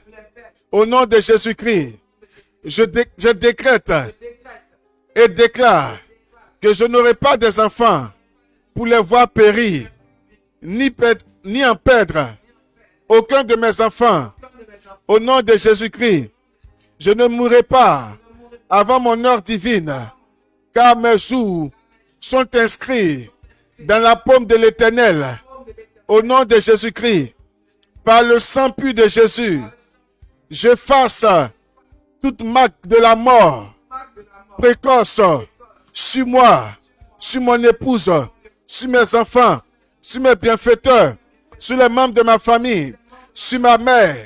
Au nom de Jésus-Christ, je décrète et déclare que je n'aurai pas des enfants pour les voir périr, ni en perdre aucun de mes enfants. Au nom de Jésus-Christ, Je ne mourrai pas avant mon heure divine, car mes jours sont inscrits dans la paume de l'Éternel. Au nom de Jésus-Christ, par le sang pur de Jésus, j'efface toute marque de la mort précoce sur moi, sur mon épouse, sur mes enfants, sur mes bienfaiteurs, sur les membres de ma famille, sur ma mère,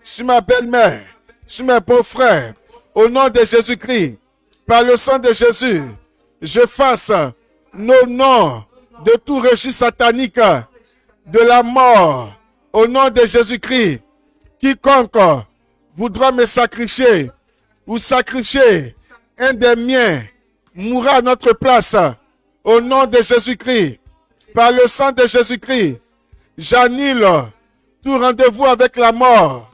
sur ma belle-mère, sur mes beaux-frères. Au nom de Jésus-Christ, par le sang de Jésus, j'efface nos noms de tout registre satanique de la mort. Au nom de Jésus-Christ, quiconque voudra me sacrifier ou sacrifier un des miens mourra à notre place. Au nom de Jésus-Christ, par le sang de Jésus-Christ, j'annule tout rendez-vous avec la mort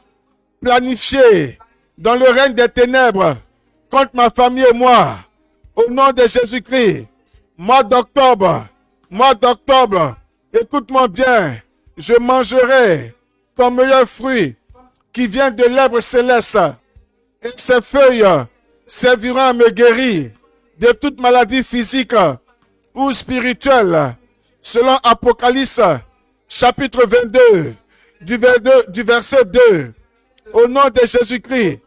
planifié dans le règne des ténèbres contre ma famille et moi. Au nom de Jésus-Christ, mois d'octobre, écoute-moi bien, je mangerai ton meilleur fruit qui vient de l'herbe céleste, et ses feuilles serviront à me guérir de toute maladie physique ou spirituelle, selon Apocalypse chapitre 22, du verset 2. Au nom de Jésus-Christ,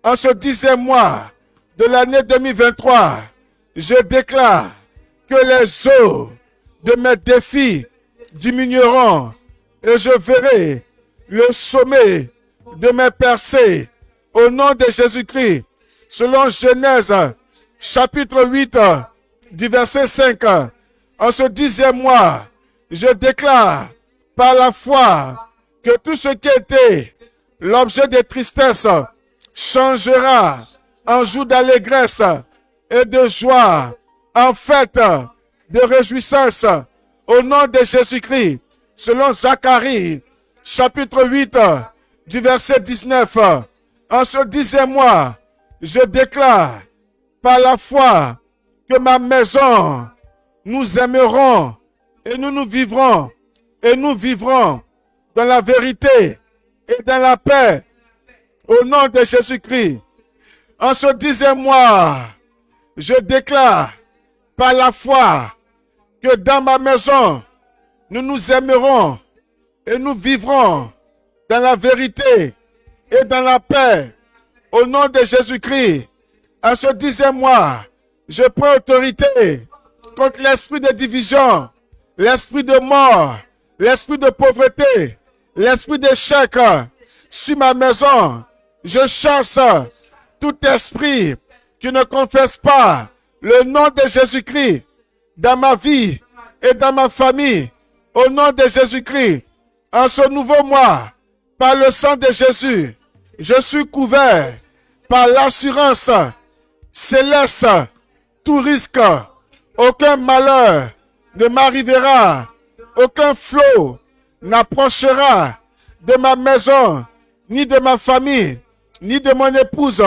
en ce 10e mois de l'année 2023, je déclare que les eaux de mes défis diminueront et je verrai le sommet de mes percées. Au nom de Jésus-Christ, selon Genèse chapitre 8 du verset 5, en ce 10e mois, je déclare par la foi que tout ce qui était l'objet de tristesse changera en jour d'allégresse et de joie, en fête de réjouissance. Au nom de Jésus-Christ, selon Zacharie, chapitre 8, du verset 19, en ce 10e mois, je déclare par la foi que ma maison, nous aimerons et nous vivrons dans la vérité et dans la paix. Au nom de Jésus-Christ, en ce 10e mois, je déclare par la foi que dans ma maison, nous nous aimerons et nous vivrons dans la vérité et dans la paix. Au nom de Jésus-Christ, en ce 10e mois, je prends autorité contre l'esprit de division, l'esprit de mort, l'esprit de pauvreté, l'esprit d'échec sur ma maison. Je chasse tout esprit qui ne confesse pas le nom de Jésus-Christ dans ma vie et dans ma famille. Au nom de Jésus-Christ, en ce nouveau mois, par le sang de Jésus, je suis couvert par l'assurance céleste. Tout risque, aucun malheur ne m'arrivera, aucun flot n'approchera de ma maison, ni de ma famille, ni de mon épouse,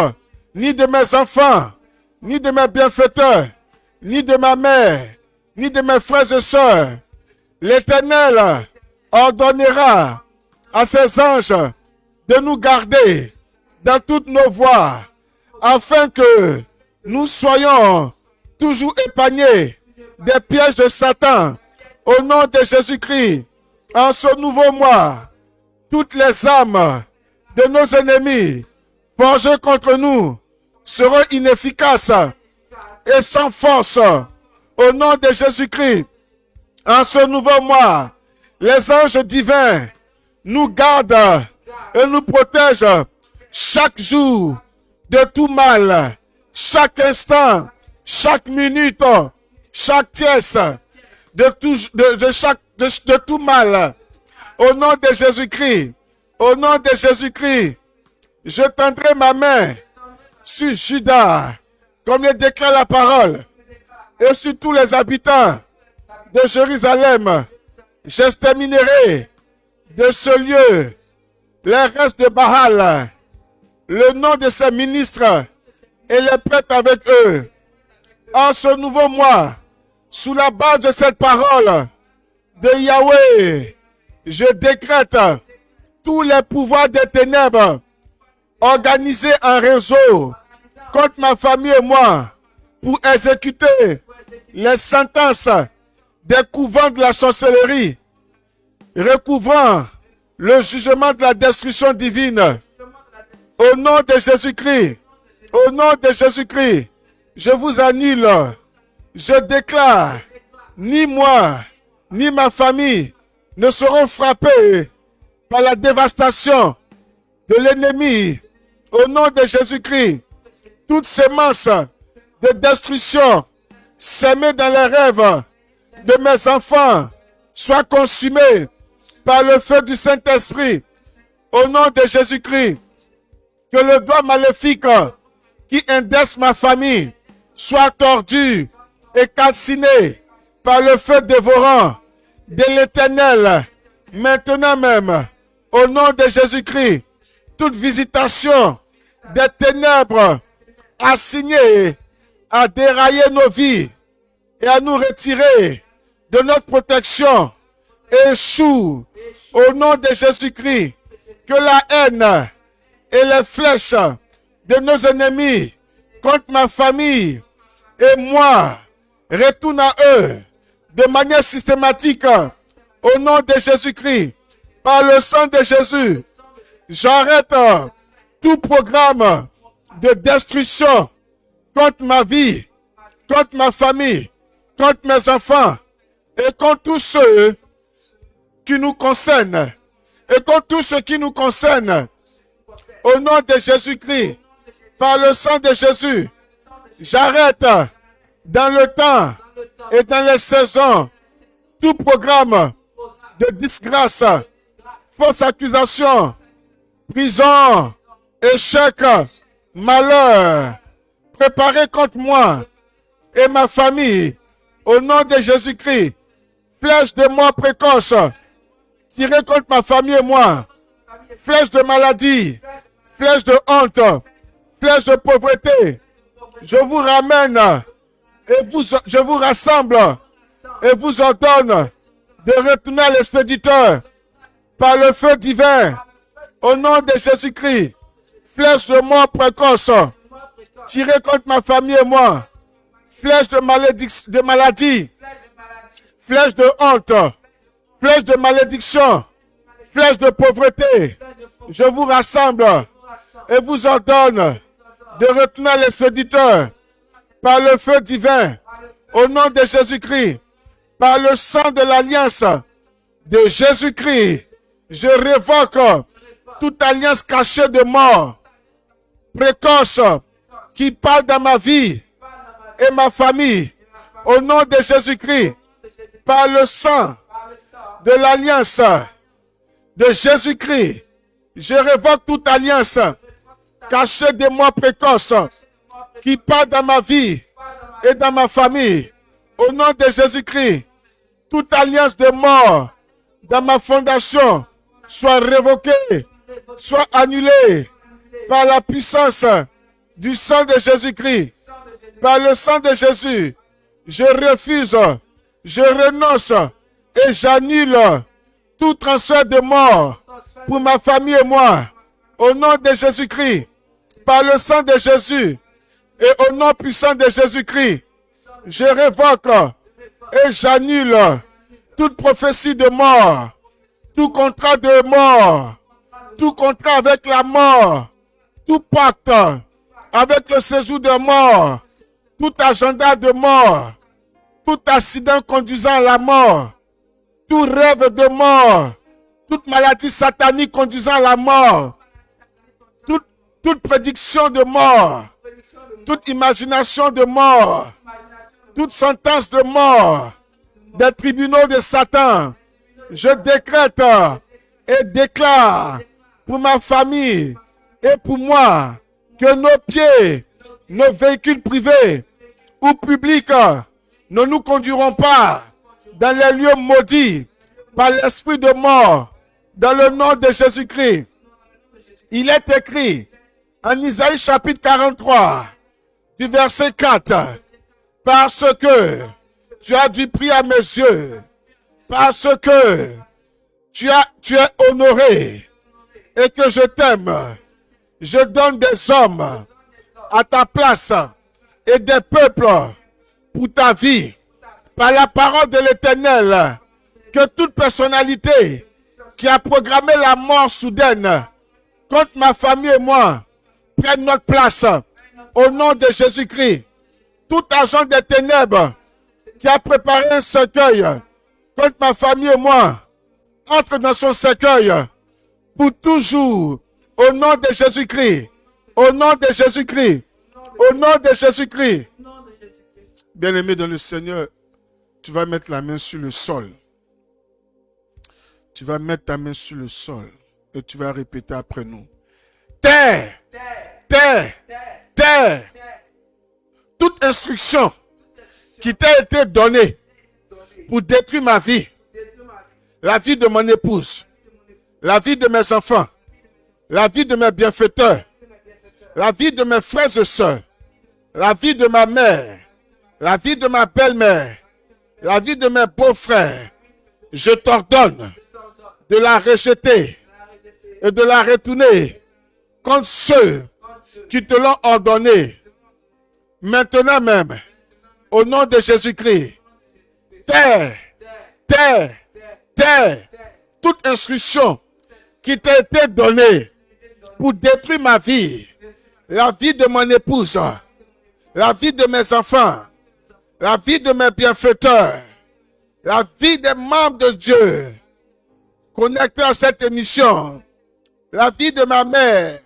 ni de mes enfants, ni de mes bienfaiteurs, ni de ma mère, ni de mes frères et sœurs. L'Éternel ordonnera à ses anges de nous garder dans toutes nos voies, afin que nous soyons toujours épargnés des pièges de Satan. Au nom de Jésus-Christ, en ce nouveau mois, toutes les âmes de nos ennemis forgées contre nous seront inefficaces et sans force. Au nom de Jésus-Christ, en ce nouveau mois, les anges divins nous gardent et nous protègent chaque jour de tout mal, chaque instant, chaque minute, chaque tiers, de tout mal. Au nom de Jésus-Christ, au nom de Jésus-Christ, je tendrai ma main sur Juda, comme le déclare la parole, et sur tous les habitants de Jérusalem. J'exterminerai de ce lieu les restes de Baal, le nom de ses ministres et les prêtres avec eux. En ce nouveau mois, sous la base de cette parole de Yahweh, je décrète tous les pouvoirs des ténèbres organiser un réseau contre ma famille et moi pour exécuter les sentences des couvents de la sorcellerie, recouvrant le jugement de la destruction divine. Au nom de Jésus-Christ, au nom de Jésus-Christ, je vous annule. Je déclare, ni moi, ni ma famille ne seront frappés par la dévastation de l'ennemi. Au nom de Jésus-Christ, toute sémence de destruction sémée dans les rêves de mes enfants soit consumée par le feu du Saint-Esprit. Au nom de Jésus-Christ, que le doigt maléfique qui indexe ma famille soit tordu et calciné par le feu dévorant de l'Éternel. Maintenant même, au nom de Jésus-Christ, toute visitation des ténèbres assignée à dérailler nos vies et à nous retirer de notre protection échoue au nom de Jésus-Christ. Que la haine et les flèches de nos ennemis contre ma famille et moi retournent à eux de manière systématique au nom de Jésus-Christ. Par le sang de Jésus, j'arrête tout programme de destruction contre ma vie, contre ma famille, contre mes enfants et contre tous ceux qui nous concernent. Et contre tout ce qui nous concerne. Au nom de Jésus-Christ, par le sang de Jésus, j'arrête dans le temps et dans les saisons tout programme de disgrâce, fausse accusation, prison, échec, malheur, préparé contre moi et ma famille. Au nom de Jésus-Christ, flèche de mort précoce, tirée contre ma famille et moi, flèche de maladie, flèche de honte, flèche de pauvreté, je vous ramène et je vous rassemble et vous ordonne de retourner à l'expéditeur par le feu divin. Au nom de Jésus-Christ, flèche de mort précoce, tirée contre ma famille et moi, flèche de maladie, flèche de honte, flèche de malédiction, flèche de pauvreté, je vous rassemble et vous ordonne de retourner à l'expéditeur par le feu divin, au nom de Jésus-Christ, par le sang de l'alliance de Jésus-Christ. Je révoque toute alliance cachée de mort précoce qui parle dans ma vie et ma famille. Au nom de Jésus-Christ, par le sang de l'alliance de Jésus-Christ, je révoque toute alliance cachée de mort précoce qui parle dans ma vie et dans ma famille. Au nom de Jésus-Christ, toute alliance de mort dans ma fondation soit révoquée, soit annulée par la puissance du sang de Jésus-Christ. Par le sang de Jésus, je refuse, je renonce et j'annule tout transfert de mort pour ma famille et moi. Au nom de Jésus-Christ, par le sang de Jésus et au nom puissant de Jésus-Christ, je révoque et j'annule toute prophétie de mort, tout contrat de mort, tout contrat avec la mort, tout pacte avec le séjour de mort, tout agenda de mort, tout accident conduisant à la mort, tout rêve de mort, toute maladie satanique conduisant à la mort, toute prédiction de mort, toute imagination de mort, toute sentence de mort des tribunaux de Satan, je décrète et déclare pour ma famille et pour moi que nos pieds, nos véhicules privés ou publics ne nous conduiront pas dans les lieux maudits par l'esprit de mort, dans le nom de Jésus-Christ. Il est écrit en Isaïe chapitre 43, du verset 4, parce que tu as du prix à mes yeux, parce que tu es honoré et que je t'aime, Je donne des hommes à ta place et des peuples pour ta vie. Par la parole de l'Éternel, que toute personnalité qui a programmé la mort soudaine contre ma famille et moi prenne notre place au nom de Jésus-Christ. Tout agent des ténèbres qui a préparé un cercueil contre ma famille et moi entre dans son cercueil pour toujours au nom de Jésus-Christ. Au nom de Jésus-Christ. Au nom de Jésus-Christ. Bien-aimé dans le Seigneur, tu vas mettre la main sur le sol. Tu vas mettre ta main sur le sol et tu vas répéter après nous. Terre, terre, terre. Toute instruction qui t'a été donnée pour détruire ma vie, la vie de mon épouse, la vie de mes enfants, la vie de mes bienfaiteurs, la vie de mes frères et sœurs, la vie de ma mère, la vie de ma belle-mère, la vie de mes beaux-frères, je t'ordonne de la rejeter et de la retourner contre ceux qui te l'ont ordonné. Maintenant même, au nom de Jésus-Christ, terre, terre, terre, toute instruction qui t'a été donnée pour détruire ma vie, la vie de mon épouse, la vie de mes enfants, la vie de mes bienfaiteurs, la vie des membres de Dieu connectés à cette émission, la vie de ma mère,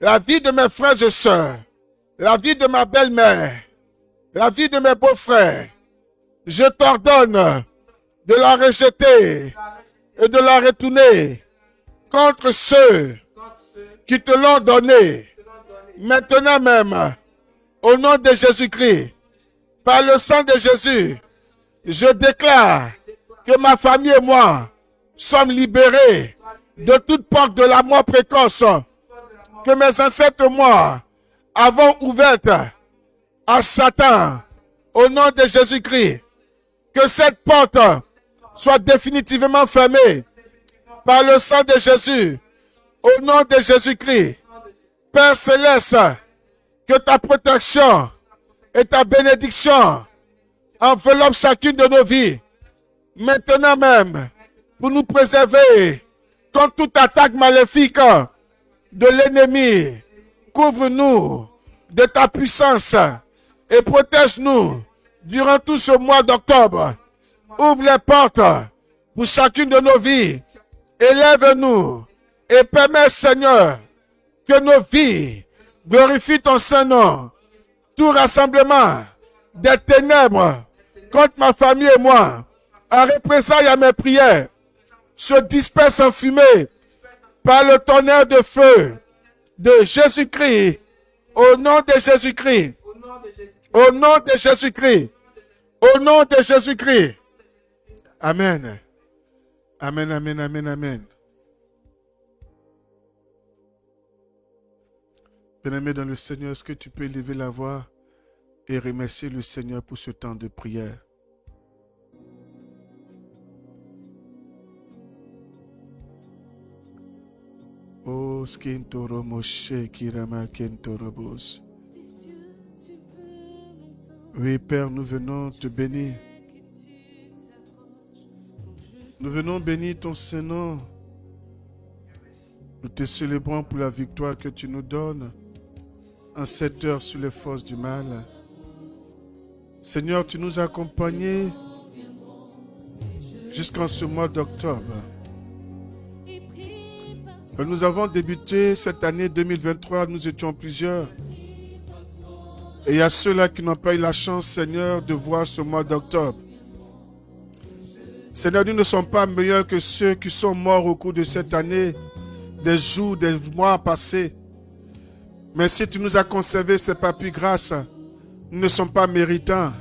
la vie de mes frères et sœurs, la vie de ma belle-mère, la vie de mes beaux-frères. Je t'ordonne de la rejeter et de la retourner contre ceux qui te l'ont donné. Maintenant même, au nom de Jésus-Christ, par le sang de Jésus, je déclare que ma famille et moi sommes libérés de toute porte de la mort précoce que mes ancêtres et moi avons ouverte à Satan. Au nom de Jésus-Christ, que cette porte soit définitivement fermée par le sang de Jésus. Au nom de Jésus-Christ, Père Céleste, que ta protection et ta bénédiction enveloppent chacune de nos vies. Maintenant même, pour nous préserver contre toute attaque maléfique de l'ennemi. Couvre-nous de ta puissance et protège-nous durant tout ce mois d'octobre. Ouvre les portes pour chacune de nos vies. Élève-nous et permets, Seigneur, que nos vies glorifient ton Saint-Nom. Tout rassemblement des ténèbres contre ma famille et moi, en représailles à mes prières, se disperse en fumée par le tonnerre de feu de Jésus-Christ. Au nom de Jésus-Christ. Au nom de Jésus-Christ. Au nom de Jésus-Christ. Amen. Amen, amen, amen, amen. Bien-aimé dans le Seigneur, est-ce que tu peux élever la voix et remercier le Seigneur pour ce temps de prière? Oh, skintoro moshe kirama kentorobos. Oui, Père, nous venons te bénir. Nous venons bénir ton Saint-Nom. Nous te célébrons pour la victoire que tu nous donnes en cette heure sur les forces du mal. Seigneur, tu nous as accompagnés jusqu'en ce mois d'octobre. Nous avons débuté cette année 2023, nous étions plusieurs. Et il y a ceux-là qui n'ont pas eu la chance, Seigneur, de voir ce mois d'octobre. Seigneur, nous ne sommes pas meilleurs que ceux qui sont morts au cours de cette année, des jours, des mois passés. Mais si tu nous as conservés, ce n'est pas plus grâce. Nous ne sommes pas méritants.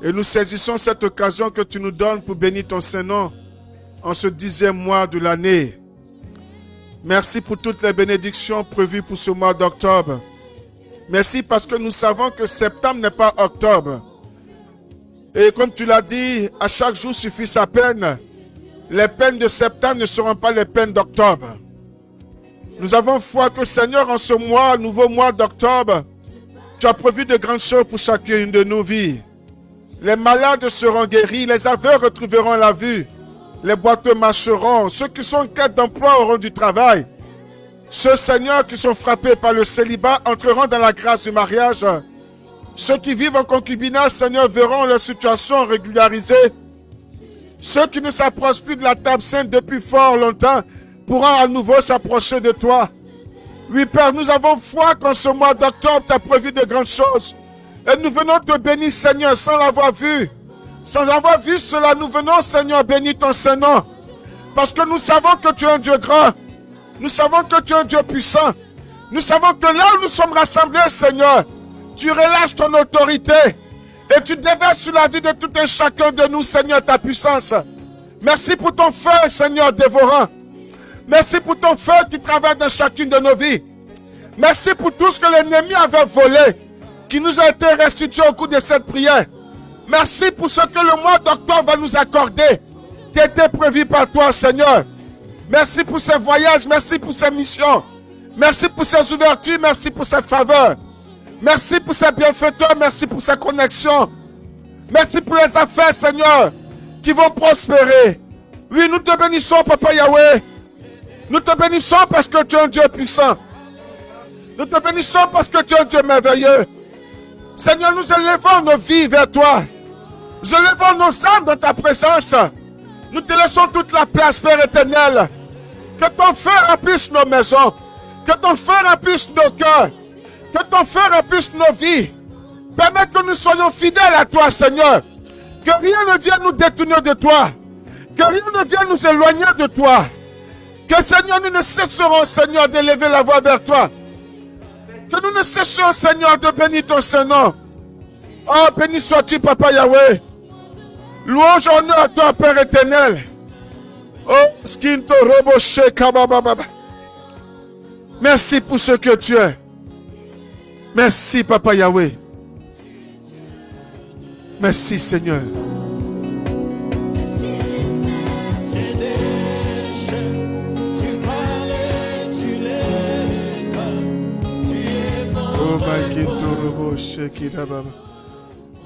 Et nous saisissons cette occasion que tu nous donnes pour bénir ton Saint-Nom en ce 10e mois de l'année. Merci pour toutes les bénédictions prévues pour ce mois d'octobre. Merci parce que nous savons que septembre n'est pas octobre. Et comme tu l'as dit, à chaque jour suffit sa peine. Les peines de septembre ne seront pas les peines d'octobre. Nous avons foi que Seigneur, en ce mois, nouveau mois d'octobre, tu as prévu de grandes choses pour chacune de nos vies. Les malades seront guéris, les aveugles retrouveront la vue, les boiteux marcheront, ceux qui sont en quête d'emploi auront du travail. Ceux, Seigneur, qui sont frappés par le célibat entreront dans la grâce du mariage. Ceux qui vivent en concubinage, Seigneur, verront leur situation régularisée. Ceux qui ne s'approchent plus de la table sainte depuis fort longtemps pourront à nouveau s'approcher de toi. Oui, Père, nous avons foi qu'en ce mois d'octobre, tu as prévu de grandes choses. Et nous venons te bénir, Seigneur, sans l'avoir vu. Sans avoir vu cela, nous venons, Seigneur, bénir ton Saint-Nom. Parce que nous savons que tu es un Dieu grand. Nous savons que tu es un Dieu puissant. Nous savons que là où nous sommes rassemblés, Seigneur, tu relâches ton autorité. Et tu déverses sur la vie de tout un chacun de nous, Seigneur, ta puissance. Merci pour ton feu, Seigneur, dévorant. Merci pour ton feu qui travaille dans chacune de nos vies. Merci pour tout ce que l'ennemi avait volé, qui nous a été restitué au cours de cette prière. Merci pour ce que le mois d'octobre va nous accorder, qui était prévu par toi, Seigneur. Merci pour ces voyages, merci pour ces missions. Merci pour ces ouvertures, merci pour ces faveurs. Merci pour ces bienfaiteurs, merci pour ces connexions. Merci pour les affaires, Seigneur, qui vont prospérer. Oui, nous te bénissons, Papa Yahweh. Nous te bénissons parce que tu es un Dieu puissant. Nous te bénissons parce que tu es un Dieu merveilleux. Seigneur, nous élevons nos vies vers toi. Nous élevons nos âmes dans ta présence. Nous te laissons toute la place, Père éternel. Que ton feu remplisse nos maisons. Que ton feu remplisse nos cœurs. Que ton feu remplisse nos vies. Permets que nous soyons fidèles à toi, Seigneur. Que rien ne vienne nous détourner de toi. Que rien ne vienne nous éloigner de toi. Que, Seigneur, nous ne cesserons, Seigneur, d'élever la voix vers toi. Que nous ne cesserons, Seigneur, de bénir ton Saint-Nom. Oh, béni sois-tu, Papa Yahweh. Louange, honneur à toi, Père éternel. Oh, Skinto Robo Shekabababa. Merci pour ce que tu es. Merci, Papa Yahweh. Merci, Seigneur.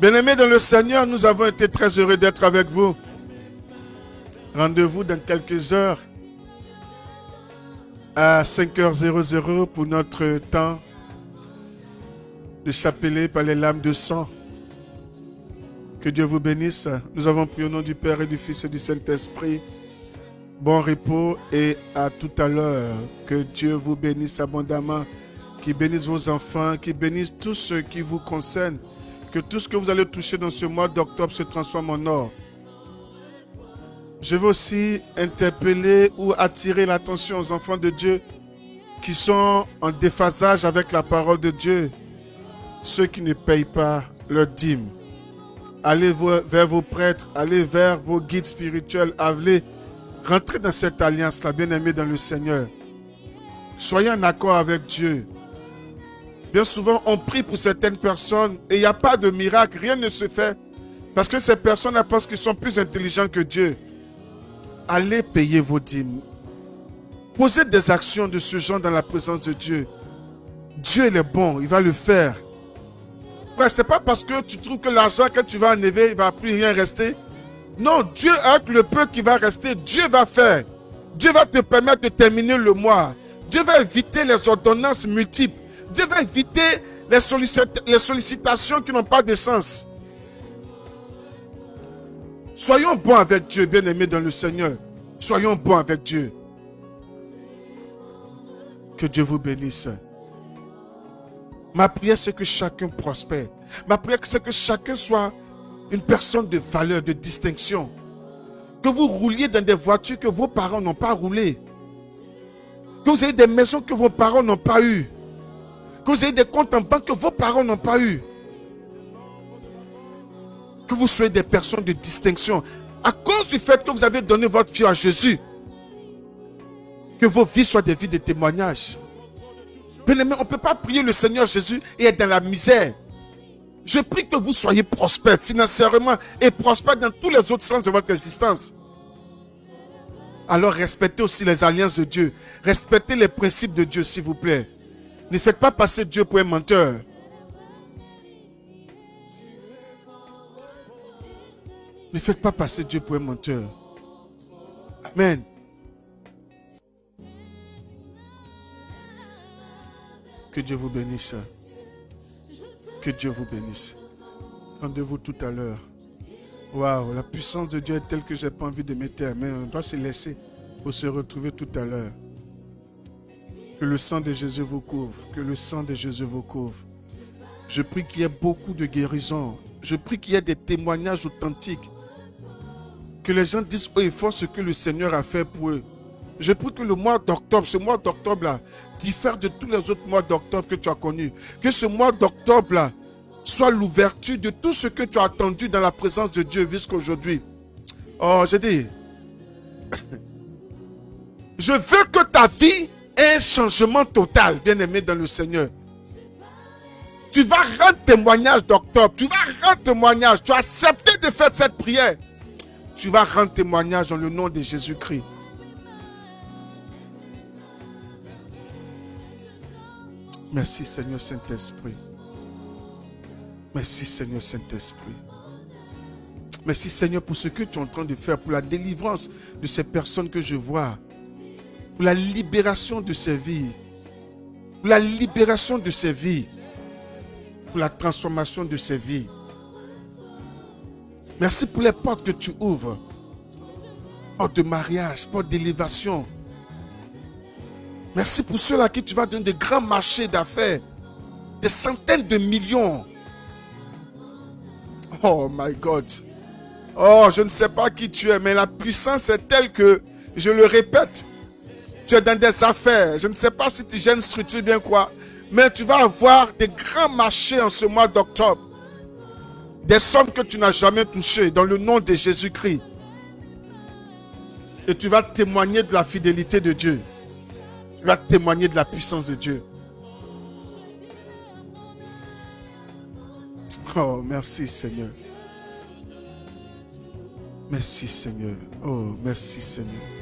Bien-aimés dans le Seigneur, nous avons été très heureux d'être avec vous. Rendez-vous dans quelques heures à 5h00 pour notre temps de chapelet par les lames de sang. Que Dieu vous bénisse. Nous avons prié au nom du Père et du Fils et du Saint-Esprit. Bon repos et à tout à l'heure. Que Dieu vous bénisse abondamment. Qu'il bénisse vos enfants, qu'il bénisse tous ceux qui vous concernent. Que tout ce que vous allez toucher dans ce mois d'octobre se transforme en or. Je veux aussi interpeller ou attirer l'attention aux enfants de Dieu qui sont en déphasage avec la parole de Dieu. Ceux qui ne payent pas leur dîme. Allez vers vos prêtres, allez vers vos guides spirituels, allez rentrer dans cette alliance-là, bien-aimés dans le Seigneur. Soyez en accord avec Dieu. Bien souvent, on prie pour certaines personnes et il n'y a pas de miracle, rien ne se fait. Parce que ces personnes pensent qu'ils sont plus intelligents que Dieu. Allez payer vos dîmes. Posez des actions de ce genre dans la présence de Dieu. Dieu il est bon, il va le faire. Ce n'est pas parce que tu trouves que l'argent que tu vas enlever, il ne va plus rien rester. Non, Dieu avec le peu qui va rester, Dieu va faire. Dieu va te permettre de terminer le mois. Dieu va éviter les ordonnances multiples. Dieu va éviter les sollicitations qui n'ont pas de sens. Soyons bons avec Dieu, bien-aimés dans le Seigneur. Soyons bons avec Dieu. Que Dieu vous bénisse. Ma prière, c'est que chacun prospère. Ma prière, c'est que chacun soit une personne de valeur, de distinction. Que vous rouliez dans des voitures que vos parents n'ont pas roulées. Que vous ayez des maisons que vos parents n'ont pas eues. Que vous ayez des comptes en banque que vos parents n'ont pas eu. Que vous soyez des personnes de distinction. À cause du fait que vous avez donné votre vie à Jésus. Que vos vies soient des vies de témoignage. Bien-aimés, on ne peut pas prier le Seigneur Jésus et être dans la misère. Je prie que vous soyez prospères financièrement et prospères dans tous les autres sens de votre existence. alors respectez aussi les alliances de Dieu. Respectez les principes de Dieu, s'il vous plaît. Ne faites pas passer Dieu pour un menteur. Ne faites pas passer Dieu pour un menteur. Amen. Que Dieu vous bénisse. Que Dieu vous bénisse. Rendez-vous tout à l'heure. Waouh, la puissance de Dieu est telle que je n'ai pas envie de mettre, mais on doit se laisser pour se retrouver tout à l'heure. Que le sang de Jésus vous couvre. Que le sang de Jésus vous couvre. Je prie qu'il y ait beaucoup de guérisons. Je prie qu'il y ait des témoignages authentiques. Que les gens disent haut et fort ce que le Seigneur a fait pour eux. Je prie que le mois d'octobre, ce mois d'octobre-là, diffère de tous les autres mois d'octobre que tu as connus. Que ce mois d'octobre-là soit l'ouverture de tout ce que tu as attendu dans la présence de Dieu jusqu'à aujourd'hui. Oh, j'ai dit, je veux que ta vie ait un changement total, bien-aimé dans le Seigneur. Tu vas rendre témoignage d'octobre, tu vas rendre témoignage, tu as accepté de faire cette prière. Tu vas rendre témoignage dans le nom de Jésus-Christ. Merci Seigneur Saint-Esprit. Merci Seigneur Saint-Esprit. Merci Seigneur pour ce que tu es en train de faire, pour la délivrance de ces personnes que je vois, pour la libération de ces vies, pour la libération de ces vies, pour la transformation de ces vies. Merci pour les portes que tu ouvres, portes de mariage, portes d'élévation. Merci pour ceux à qui tu vas donner de grands marchés d'affaires, des centaines de millions. Oh my God. Oh, je ne sais pas qui tu es, mais la puissance est telle que, je le répète, tu es dans des affaires. Je ne sais pas si tu gères une structure bien quoi, mais tu vas avoir des grands marchés en ce mois d'octobre. Des sommes que tu n'as jamais touchées dans le nom de Jésus-Christ. Et tu vas témoigner de la fidélité de Dieu. Tu vas témoigner de la puissance de Dieu. Oh, merci Seigneur. Merci Seigneur. Oh, merci Seigneur.